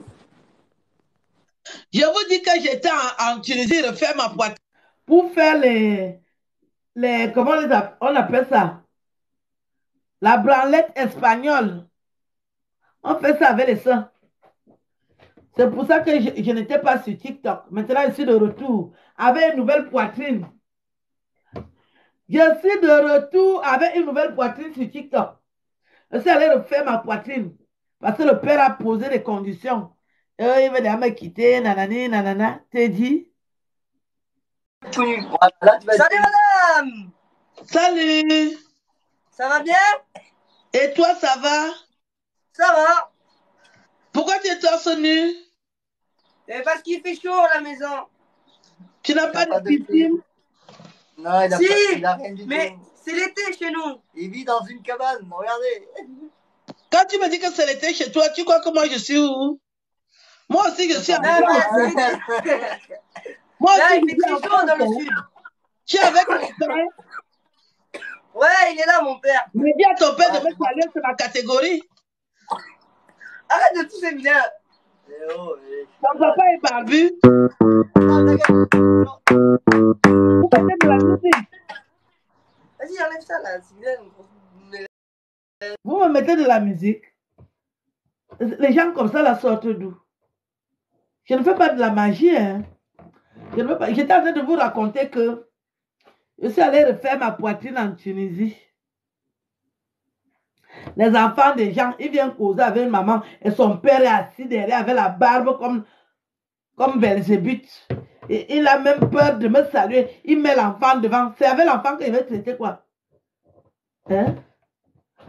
Je vous dis que j'étais en Tunisie de faire ma poitrine. Pour faire comment on appelle ça? La branlette espagnole. On fait ça avec les seins. C'est pour ça que je n'étais pas sur TikTok. Maintenant, je suis de retour avec une nouvelle poitrine. Je suis de retour avec une nouvelle poitrine sur TikTok. Je suis allé refaire ma poitrine. Parce que le père a posé des conditions. Il veut déjà me quitter, nanani, nanana. T'es dit? Salut madame! Salut. Ça va bien? Et toi, ça va? Ça va. Pourquoi tu es torse nu? Parce qu'il fait chaud à la maison. Tu n'as pas de piscine? Non, Si, il a rien du mais tout. c'est l'été chez nous. Il vit dans une cabane, regardez. Quand tu me dis que c'est l'été chez toi, tu crois que moi je suis où? Moi aussi, je suis en Non, France. mais c'est l'été. Moi Là, aussi, il je fait suis en très chaud dans le France. sud. Tu es avec mon père? Ouais, il est là, mon père. Mais dis à ton père de me saluer sur ma catégorie. Arrête de tousser bien. Eh oh, eh. Ton papa est barbu. Vous mettez de la musique. Vas-y, enlève ça là. C'est bien. Vous me mettez de la musique. Les gens comme ça la sortent d'où? Je ne fais pas de la magie, hein. Je ne fais pas. J'étais en train de vous raconter que je suis allée refaire ma poitrine en Tunisie. Les enfants des gens, ils viennent causer avec une maman et son père est assis derrière avec la barbe comme Belzébuth. Et il a même peur de me saluer. Il met l'enfant devant. C'est avec l'enfant qu'il veut traiter quoi? Hein?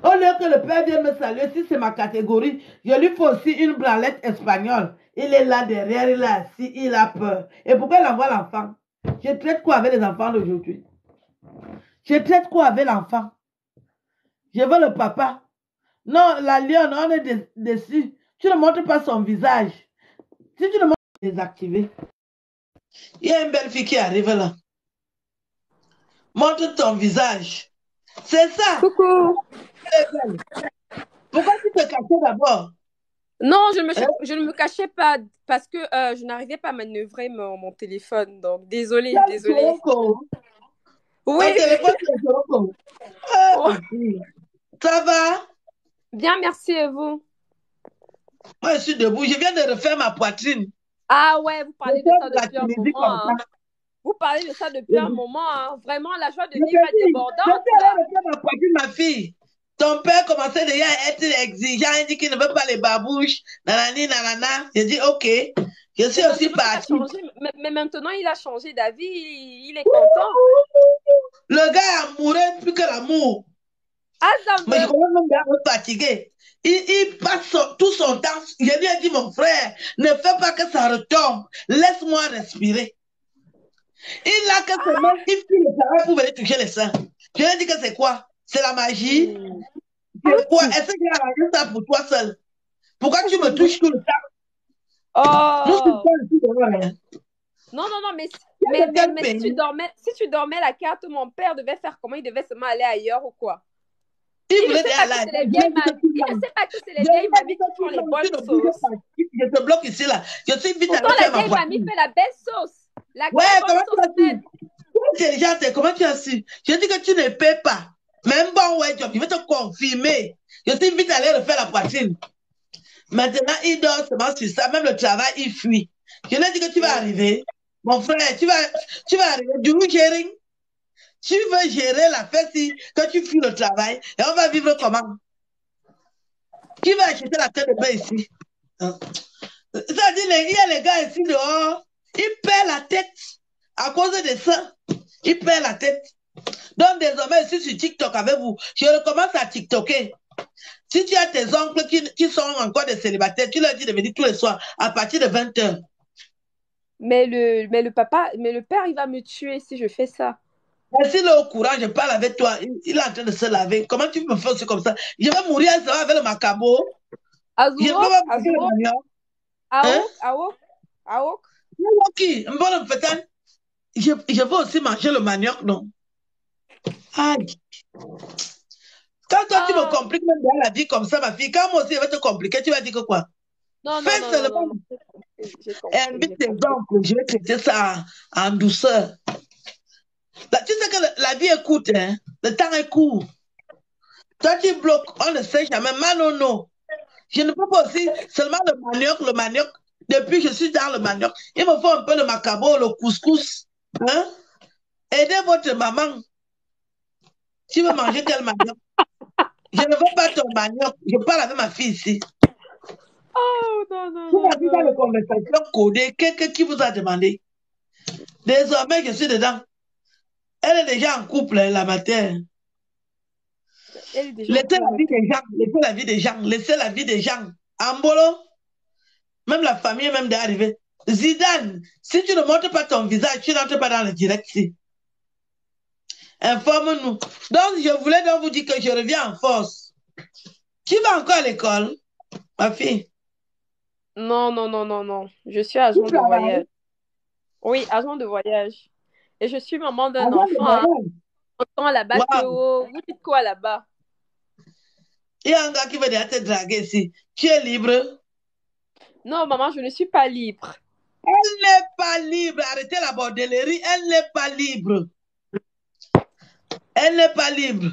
Au lieu que le père vienne me saluer, si c'est ma catégorie, je lui fais aussi une branlette espagnole. Il est là derrière, il est assis, il a peur. Et pourquoi il envoie l'enfant? Je traite quoi avec les enfants d'aujourd'hui? Je traite quoi avec l'enfant? Je veux le papa. Non, la lionne, on est dessus. Tu ne montres pas son visage. Si tu ne montres pas, désactivé. Il y a une belle fille qui arrive là. Montre ton visage. C'est ça. Coucou. Pourquoi tu te cachais d'abord? Non, je ne me cachais pas parce que je n'arrivais pas à manœuvrer mon téléphone. Donc, désolée. Oui. Ça va? Bien, merci et vous? Moi, je suis debout. Je viens de refaire ma poitrine. Ah ouais, vous parlez de ça depuis un moment. Hein. Vous parlez de ça depuis un moment. Hein. Vraiment, la joie de vivre est débordante. Je viens de refaire ma poitrine, ma fille. Ton père commençait déjà à être exigeant. Il dit qu'il ne veut pas les babouches. Nanani, nanana. J'ai dit, OK. Je suis aussi partie. Mais maintenant, il a changé d'avis. Il est content. Le gars est amoureux plus que l'amour. Mais je commence même à me fatiguer. Il passe tout son temps. Je lui ai dit, mon frère, ne fais pas que ça retombe. Laisse-moi respirer. Il a que seulement, il fait le travail pour venir toucher les seins. Je lui ai dit que c'est quoi? C'est la magie? C'est quoi? Est-ce qu'il a arrangé ça pour toi seul? Pourquoi tu me touches tout le temps? Oh! Non, mais si tu dormais la carte, mon père devait faire comment? Il devait seulement aller ailleurs ou quoi? Il ne sait pas que c'est les vieilles mamies qui font les bonnes sauces. Je te bloque ici là. Je suis vite pourtant, la vieille mamie fait la belle sauce. Ouais, comment tu as su? Comment tu as su? Je dis que tu ne paies pas. Même bon, ouais, je vais te confirmer. Je suis vite allé refaire la poitrine. Maintenant, il dort seulement sur ça. Même le travail, il fuit. Je lui ai dit que tu vas arriver. Mon frère, tu vas arriver. Du coup, sharing. Tu veux gérer la fête si quand tu fuis le travail et on va vivre comment? Qui va acheter la tête de bain ici? C'est-à-dire, il y a les gars ici dehors, ils perdent la tête à cause de ça. Ils perdent la tête. Donc, désormais, je suis sur TikTok avec vous. Je recommence à TikToker. Si tu as tes oncles qui sont encore des célibataires, tu leur dis de venir tous les soirs à partir de 20h. Mais le père, il va me tuer si je fais ça. Mais s'il est au courant, je parle avec toi, il est en train de se laver. Comment tu me fais aussi comme ça? Je vais mourir avec le macabo. Azuro, je veux aussi manger le manioc, non? Aïe. Quand toi, tu me compliques même dans la vie comme ça, ma fille, quand moi aussi, je vais te compliquer, tu vas dire que quoi? Non. Invite tes oncles, je vais traiter ça en douceur. Là, tu sais que la vie est courte, hein? Le temps est court. Toi, tu bloques, on ne sait jamais. Non. Je ne peux pas aussi seulement le manioc. Depuis que je suis dans le manioc, il me faut un peu le macabo, le couscous. Hein? Aidez votre maman. Tu veux manger quel manioc? Je ne veux pas ton manioc. Je parle avec ma fille ici. Oh, non. Vous m'avez dans les conversations codées. Quelqu'un qui vous a demandé. Désormais, je suis dedans. Elle est déjà en couple, la matin. Elle est déjà en Laissez la couple. vie des gens, laissez la vie des gens, laissez la vie des gens. Ambolo, même la famille est même d'arriver. Zidane, si tu ne montres pas ton visage, tu n'entres pas dans le direct ici. Informe-nous. Donc, je voulais donc vous dire que je reviens en force. Tu vas encore à l'école, ma fille? Non, non, non, non, non. Je suis agent de voyage. Oui, agent de voyage. Et je suis maman d'un Agent de enfant. Hein. voyage. On entend là-bas Wow. que oh, vous dites quoi là-bas? Il y a un gars qui veut déjà te draguer ici. Tu es libre? Non, maman, je ne suis pas libre. Elle n'est pas libre. Arrêtez la bordellerie. Elle n'est pas libre. Elle n'est pas libre.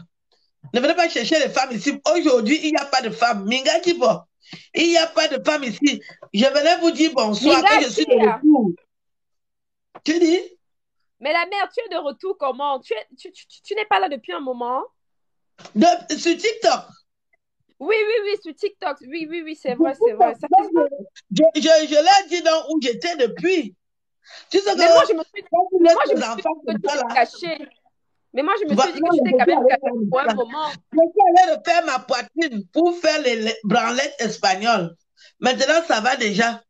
Ne venez pas chercher les femmes ici. Aujourd'hui, il n'y a pas de femmes. Minga Kibo. Il n'y a pas de femmes ici. Je venais vous dire bonsoir, Minga que je suis de Kia. retour. Tu dis? Mais la mère, tu es de retour comment? Tu n'es pas là depuis un moment? Sur TikTok. Oui, oui, oui, sur TikTok. Oui, oui, oui, c'est vrai, c'est vrai. Ça fait... Je l'ai dit donc où j'étais depuis. Tu sais que Mais moi, je me suis dit enfants que comme tu ça, t'es là. caché. Mais moi, je me suis dit que Non, tu mais t'es quand je même suis caché allée pour un faire moment. Je suis allée refaire ma poitrine pour faire les branlettes espagnoles. Maintenant, ça va déjà.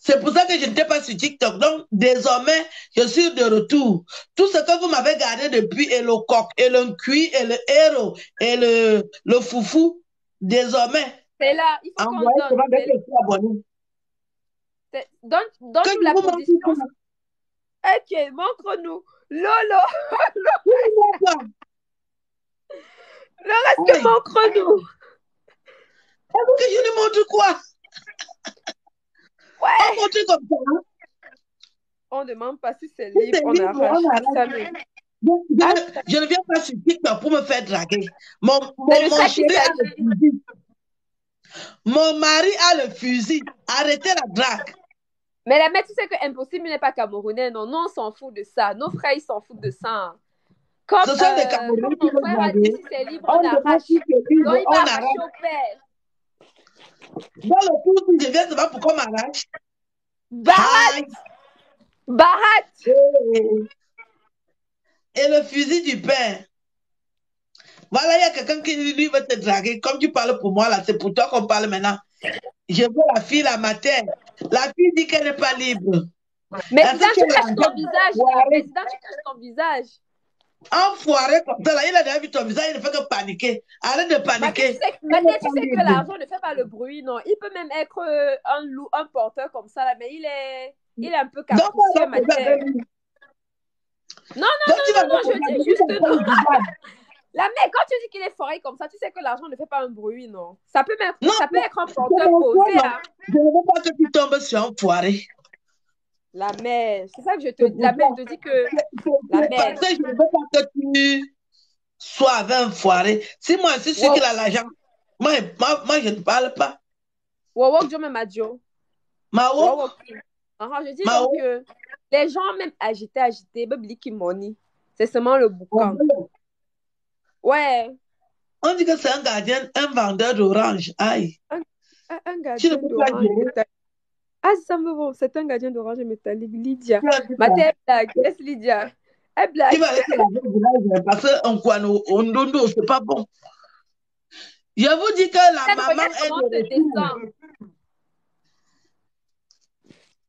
C'est pour ça que je n'étais pas sur TikTok. Donc, désormais, je suis de retour. Tout ce que vous m'avez gardé depuis, et le coq, et le cuit, et le héros, et le foufou, désormais, C'est là, il faut qu'on envoyez donne. comment dès que je suis abonné. Donne-nous Que la je vous position. montre Ok, montre-nous. Lolo, quoi. le reste, Aïe. montre-nous. Est-ce que je lui montre quoi? Ouais. On montre comme ça. Hein? On ne demande pas si c'est Si libre, c'est on libre, arrache. on arrache. Ça veut- Je ne viens pas sur TikTok pour me faire draguer. Mon C'est de ça chéri qu'il a s'agit. le fusil. Mon mari a le fusil. Arrêtez la drague. Mais la mère, tu sais que Impossible n'est pas camerounais, non? Nous, on s'en fout de ça. Nos frères, ils s'en foutent de ça. Hein. Comme, Ce sont des Camerounais comme qui mon veulent frère a dit, draguer. si c'est libre, On on demande arrache. si c'est libre, Donc, il on va arrache. arracher au père. Dans le tour, si je viens, c'est pas pourquoi on m'arrache. Barat! Aïe. Barat! Et le fusil du père. Voilà, il y a quelqu'un qui lui veut te draguer. Comme tu parles pour moi, là, c'est pour toi qu'on parle maintenant. Je veux la fille, la matin. La fille dit qu'elle n'est pas libre. Mais Est-ce Zidane, que tu tu caches l'as ton visage. Ouais. Mais Zidane, tu caches ton visage. Enfoiré comme ça, là, il a déjà vu ton visage, il ne fait que paniquer. Arrête de paniquer. Mathé, tu sais que l'argent ne fait pas le bruit, non? Il peut même être un porteur comme ça, là, mais il est un peu Donc, capricieux, on va Mathé. avec lui. Non, Donc, tu vas je avec dis lui, juste tu vas non. avec lui. La mère, quand tu dis qu'il est foré comme ça, tu sais que l'argent ne fait pas un bruit, non? Ça peut même, Non, ça peut être un c'est porteur mon posé, point, hein. Je ne veux pas que tu tombes sur un foiré. La mère, c'est ça que je te dis. La mère, je te dis que la mère. Parce que je ne veux pas que tu sois avec un foiré. Si moi, je suis sûr qu'il a l'argent, moi, je ne parle pas. Wawok Joe Madio. Mao, Je dis Mao. donc que les gens même agités, Babli Kimoni, c'est seulement le boucan. Ouais. On dit que c'est un gardien, un vendeur d'orange. Aïe. Un Tu ne gardien peux pas d'orange. gérer. Ah, ça me va. C'est un gardien d'orange métallique. Lydia. Tu vas dire Ma ça. tête blague. Laisse Lydia. Elle blague. Tu vas laisser la vie du village parce qu'en Kwano, on dondo, c'est pas bon. Je vous dis que la Elle maman regarde est comment te de retour. descend.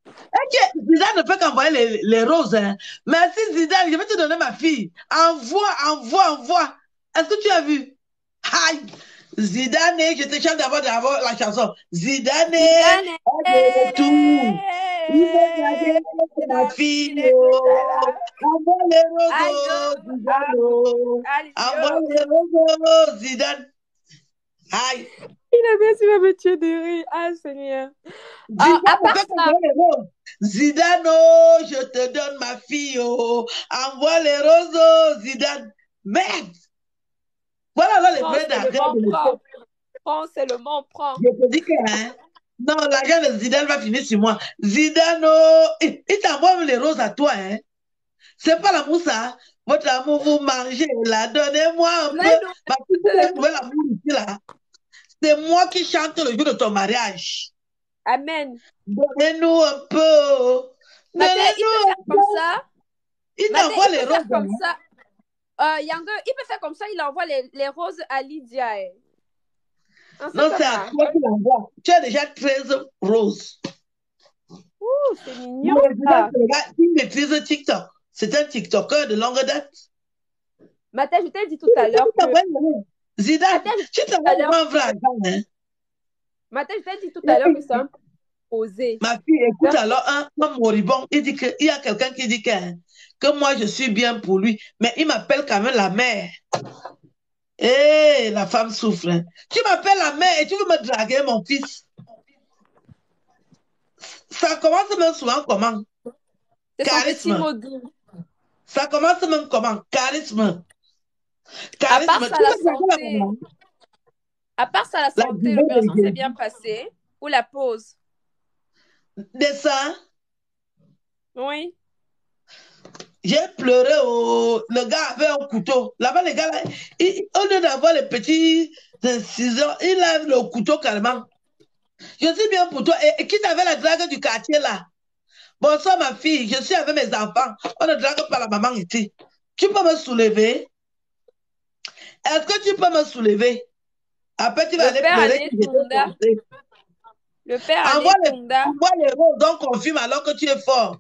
Ok, Zidane ne peut qu'envoyer les roses. Hein. Merci Zidane, je vais te donner ma fille. Envoie. Est-ce que tu as vu? Aïe. Zidane, je te chante d'abord la chanson. Zidane est de retour. Il veut garder ma fille. Envoie les roses, Zidane. Envoie les roses, Zidane. Aïe. Il a bien su me tuer de rire. Ah, Seigneur. Zidane À ne part peut ça, qu'envoyer les roses. Zidane, oh, je te donne ma fille. Oh. Envoie les roses, oh, Zidane. Merde. Voilà là les vrais dragueurs de l'époque. prends seulement, prends. Je te dis que, hein, non, l'argent de Zidane va finir sur moi. Zidane, oh, il t'envoie les roses à toi, hein. C'est pas l'amour, ça. Votre amour, vous mangez là. Donnez-moi un peu. Ma fille, vous avez trouvé l'amour ici, là. C'est moi qui chante le jour de ton mariage. Amen. Donnez-nous un peu. Mathé, il te regarde comme ça. Il Matin, t'envoie il les peut faire roses. comme ça. Younger, il peut faire comme ça, il envoie les roses à Lydia. On sait Non, pas c'est à toi qu'il envoie. Tu as déjà 13 roses. Ouh, c'est mignon. Le président Sénégal, il maîtrise TikTok. C'est un TikToker de longue date. Matin, je t'ai dit tout à l'heure que... Zidane, tu t'envoies un vrai argent, hein? Matin, je t'ai dit tout à l'heure que c'est un posé. Ma fille, écoute alors, un moribond, il dit qu'il y a quelqu'un qui dit que moi, je suis bien pour lui, mais il m'appelle quand même la mère. Eh, la femme souffre. Hein. Tu m'appelles la mère et tu veux me draguer, mon fils. Ça commence même souvent comment? C'est son petit mot doux. Ça commence même comment? Charisme. À part ça, la santé. À part ça, la santé, l'opération s'est bien passée. Ou la pause? Dessin? Oui. J'ai pleuré, le gars avait un couteau. Là-bas, les gars, là, au lieu d'avoir les petits incisions, il a le couteau carrément. Je suis bien pour toi. Et qui t'avait la drague du quartier là? Bonsoir ma fille, je suis avec mes enfants. On ne drague pas la maman ici. Tu peux me soulever? Est-ce que tu peux me soulever? Après, tu vas aller pleurer. Le père envoie les roses, donc confirme alors que tu es fort.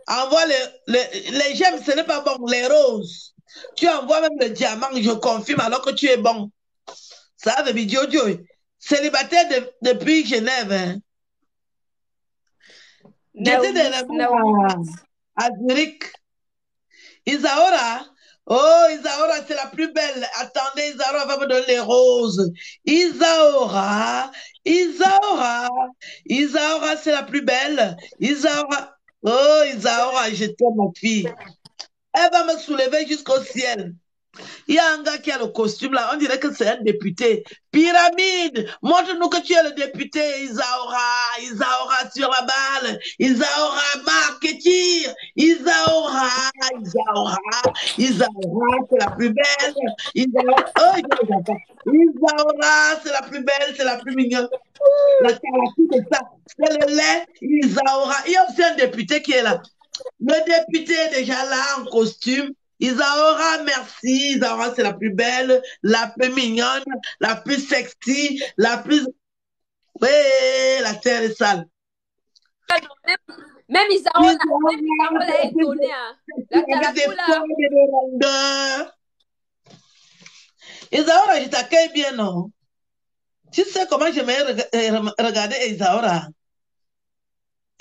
Envoie les gemmes, ce n'est pas bon. Les roses. Tu envoies même le diamant, je confirme alors que tu es bon. Ça veut dire Jojo. Célibataire depuis Genève. Hein. J'étais dernièrement à Zurich. Isaora. Oh, Isaora, c'est la plus belle. Attendez, Isaora va me donner les roses. Isaora, c'est la plus belle. Isaora. Oh, Isaora, je t'aime, ma fille. Elle va me soulever jusqu'au ciel. Il y a un gars qui a le costume là, on dirait que c'est un député. Pyramide, montre-nous que tu es le député, Isaora sur la balle, Isaora marketing, Isaora, c'est la plus belle, Isaora, c'est la plus belle, c'est la plus mignonne. La caractère de ça, c'est le lait, Isaora. Il y a aussi un député qui est là. Le député est déjà là en costume. Isaora, merci. Isaora, c'est la plus belle, la plus mignonne, la plus sexy, la plus... Oui, la terre est sale. Même Isaora l'a étonné. La caractère. Isaora, je t'accueille bien, non? Tu sais comment j'aimerais regarder Isaora?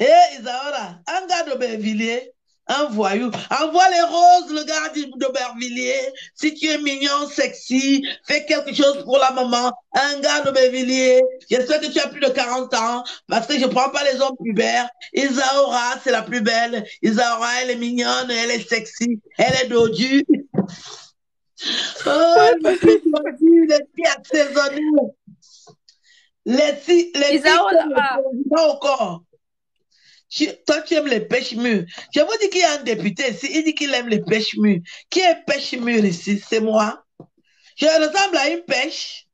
Isaora, un gars d'Aubervilliers, un voyou. Envoie les roses, le gars d'Aubervilliers. Si tu es mignon, sexy, fais quelque chose pour la maman. Un gars d'Aubervilliers. J'espère que tu as plus de 40 ans, parce que je ne prends pas les hommes pubères. Isaora, c'est la plus belle. Isaora, elle est mignonne, elle est sexy, elle est dodue. Oh, les filles assaisonnées. Les filles au corps. Toi, tu aimes les pêches mûres. Je vous dis qu'il y a un député ici, il dit qu'il aime les pêches mûres. Qui est pêche mûre ici? C'est moi. Je ressemble à une pêche.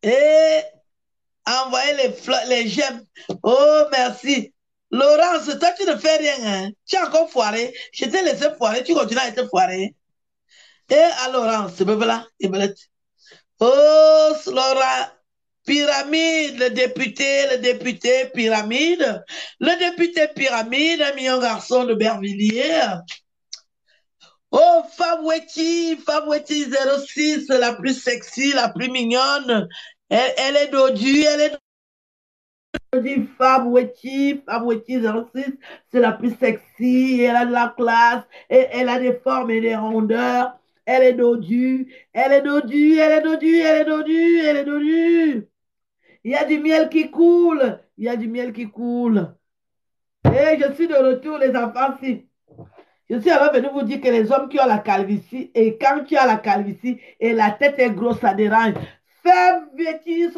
Et envoyez les gemmes. Oh, merci. Laurence, toi, tu ne fais rien. Hein? Tu es encore foiré. Je t'ai laissé foirer, tu continues à être foiré. Et à Laurence, voilà. Oh, Laura. Pyramide, le député Pyramide. Le député Pyramide, un mignon garçon de Bervilliers. Oh, Fabouetti 06, la plus sexy, la plus mignonne. Elle est dodue, elle est dodue. Fabouetti 06, c'est la plus sexy, elle a de la classe, et elle a des formes et des rondeurs. Elle est dodue, elle est dodue, elle est dodue, elle est dodue, elle est dodue. Il y a du miel qui coule. Il y a du miel qui coule. Et je suis de retour, les enfants. Si. Je suis alors venu vous dire que les hommes qui ont la calvitie, et quand tu as la calvitie et la tête est grosse, ça dérange. Femme 06,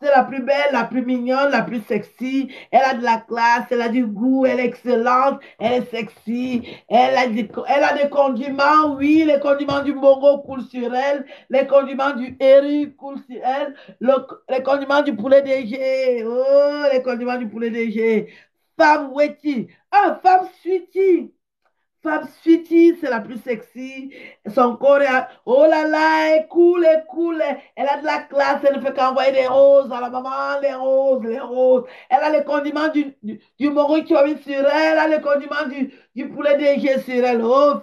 c'est la plus belle, la plus mignonne, la plus sexy. Elle a de la classe, elle a du goût, elle est excellente, elle est sexy. Elle a des condiments, oui, les condiments du bongo coulent sur elle. Les condiments du héru coulent sur elle. Les condiments du poulet DG. Oh, les condiments du poulet DG. Femme Wetty. Ah, Femme Sweetie. Femme Sweetie, c'est la plus sexy. Son corps est... Oh là là, elle cool, elle cool. Elle a de la classe, elle ne fait qu'envoyer des roses à la maman, les roses, les roses. Elle a les condiments du morichobi sur elle, elle a les condiments du poulet DG sur elle. Oh,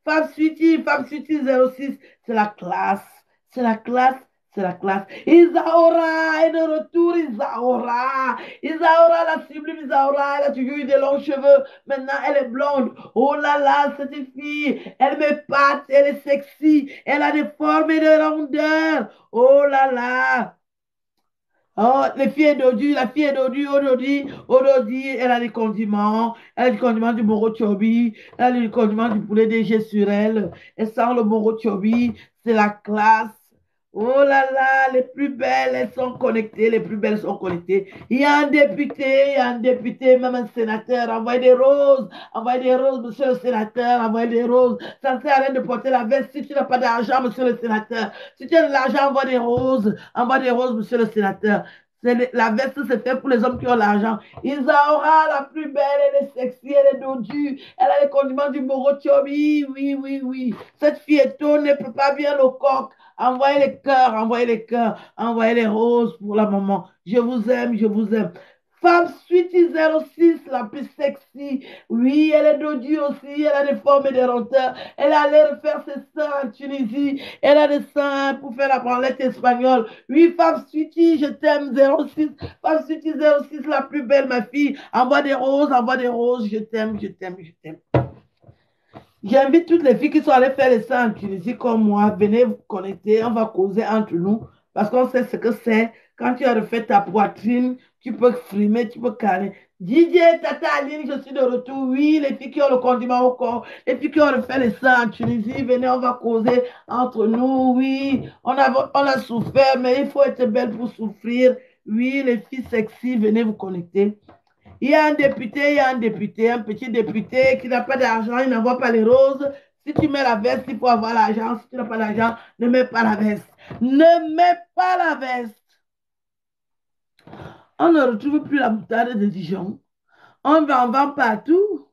Femme Sweetie 06, c'est la classe. C'est la classe. C'est la classe. Isaora est de retour, Isaora. Isaora, la sublime Isaora, elle a toujours eu de longs cheveux. Maintenant, elle est blonde. Oh là là, cette fille, elle m'épate, elle est sexy. Elle a des formes et des rondeurs. Oh là là. Oh, les filles d'Odi, la fille d'Odi, Ododi, elle a des condiments. Elle a des condiments du morochobi. Elle a des condiments du poulet DG sur elle. Elle sent le morochobi. C'est la classe. Oh là là, les plus belles, elles sont connectées, les plus belles sont connectées. Il y a un député, même un sénateur, envoyez des roses, monsieur le sénateur, envoyez des roses. Ça ne sert à rien de porter la veste si tu n'as pas d'argent, monsieur le sénateur. Si tu as de l'argent, envoie des roses, monsieur le sénateur. La veste, c'est fait pour les hommes qui ont l'argent. Isaora, la plus belle, elle est sexy, elle est dodue, elle a les condiments du morochobi, oui, oui, oui. Cette fille est tonne, elle ne peut pas bien le coq. Envoyez les cœurs, envoyez les roses pour la maman. Je vous aime, je vous aime. Femme Sweetie 06, la plus sexy. Oui, elle est dodue aussi, elle a des formes et des rondeurs. Elle est allée refaire ses seins en Tunisie. Elle a des seins pour faire la branlette espagnole. Oui, Femme Sweetie, je t'aime 06. Femme Sweetie 06, la plus belle, ma fille. Envoie des roses, je t'aime, je t'aime, je t'aime. J'invite toutes les filles qui sont allées faire les seins en Tunisie comme moi. Venez vous connecter, on va causer entre nous. Parce qu'on sait ce que c'est. Quand tu as refait ta poitrine, tu peux frimer, tu peux carrer. DJ, Tata Aline, je suis de retour. Oui, les filles qui ont le condiment au corps, les filles qui ont refait les seins en Tunisie, venez, on va causer entre nous. Oui, on a souffert, mais il faut être belle pour souffrir. Oui, les filles sexy, venez vous connecter. Il y a un député, un petit député qui n'a pas d'argent, il n'envoie pas les roses. Si tu mets la veste, il faut avoir l'argent. Si tu n'as pas d'argent, ne mets pas la veste. Ne mets pas la veste. On ne retrouve plus la moutarde de Dijon. On en vend partout.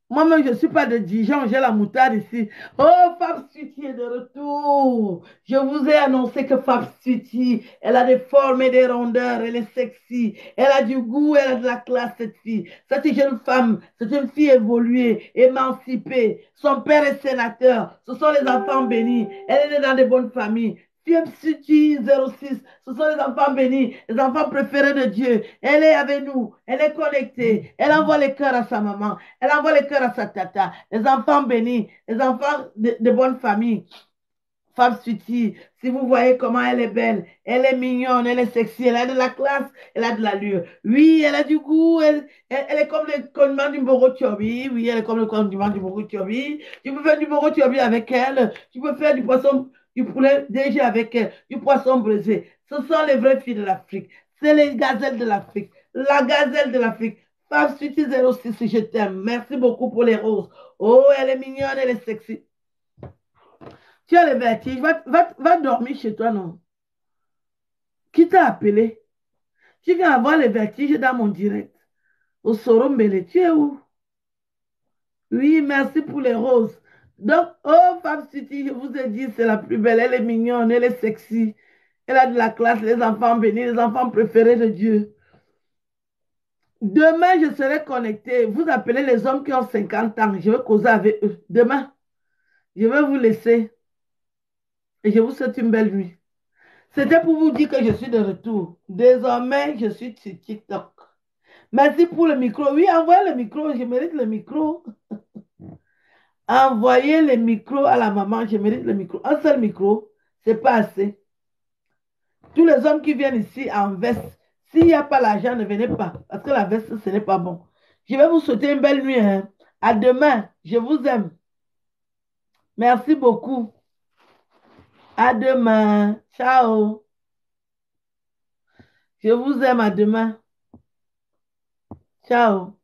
Moi-même, je ne suis pas de Dijon, j'ai la moutarde ici. Oh, Fab Sweetie est de retour. Je vous ai annoncé que Fab Sweetie, elle a des formes et des rondeurs, elle est sexy, elle a du goût, elle a de la classe, cette fille. Cette jeune femme, c'est une fille évoluée, émancipée. Son père est sénateur, ce sont les enfants bénis. Elle est née dans de bonnes familles. Sweetie 06, ce sont les enfants bénis, les enfants préférés de Dieu. Elle est avec nous, elle est connectée, elle envoie les cœurs à sa maman, elle envoie les cœurs à sa tata, les enfants bénis, les enfants de bonne famille. Femme Sweetie, si vous voyez comment elle est belle, elle est mignonne, elle est sexy, elle a de la classe, elle a de l'allure. Oui, elle a du goût, elle est comme le condiment du morochobi. Oui, elle est comme le condiment du morochobi. Tu peux faire du morochobi avec elle, tu peux faire du poisson, du poulet DG avec elle, du poisson braisé. Ce sont les vraies filles de l'Afrique. C'est les gazelles de l'Afrique. La gazelle de l'Afrique. Femme Sweetie 06, je t'aime. Merci beaucoup pour les roses. Oh, elle est mignonne, elle est sexy. Tu as le vertige, va dormir chez toi, non? Qui t'a appelé? Tu viens avoir le vertige dans mon direct. Au Sorombele, tu es où? Oui, merci pour les roses. Donc, oh, Femme City, je vous ai dit, c'est la plus belle. Elle est mignonne, elle est sexy. Elle a de la classe, les enfants bénis, les enfants préférés de Dieu. Demain, je serai connecté. Vous appelez les hommes qui ont 50 ans. Je vais causer avec eux. Demain, je vais vous laisser. Et je vous souhaite une belle nuit. C'était pour vous dire que je suis de retour. Désormais, je suis sur TikTok. Merci pour le micro. Oui, envoyez le micro. Je mérite le micro. Envoyez le micro à la maman. Je mérite le micro. Un seul micro, c'est pas assez. Tous les hommes qui viennent ici en veste, s'il n'y a pas l'argent, ne venez pas. Parce que la veste, ce n'est pas bon. Je vais vous souhaiter une belle nuit. Hein. À demain. Je vous aime. Merci beaucoup. À demain. Ciao. Je vous aime. À demain. Ciao.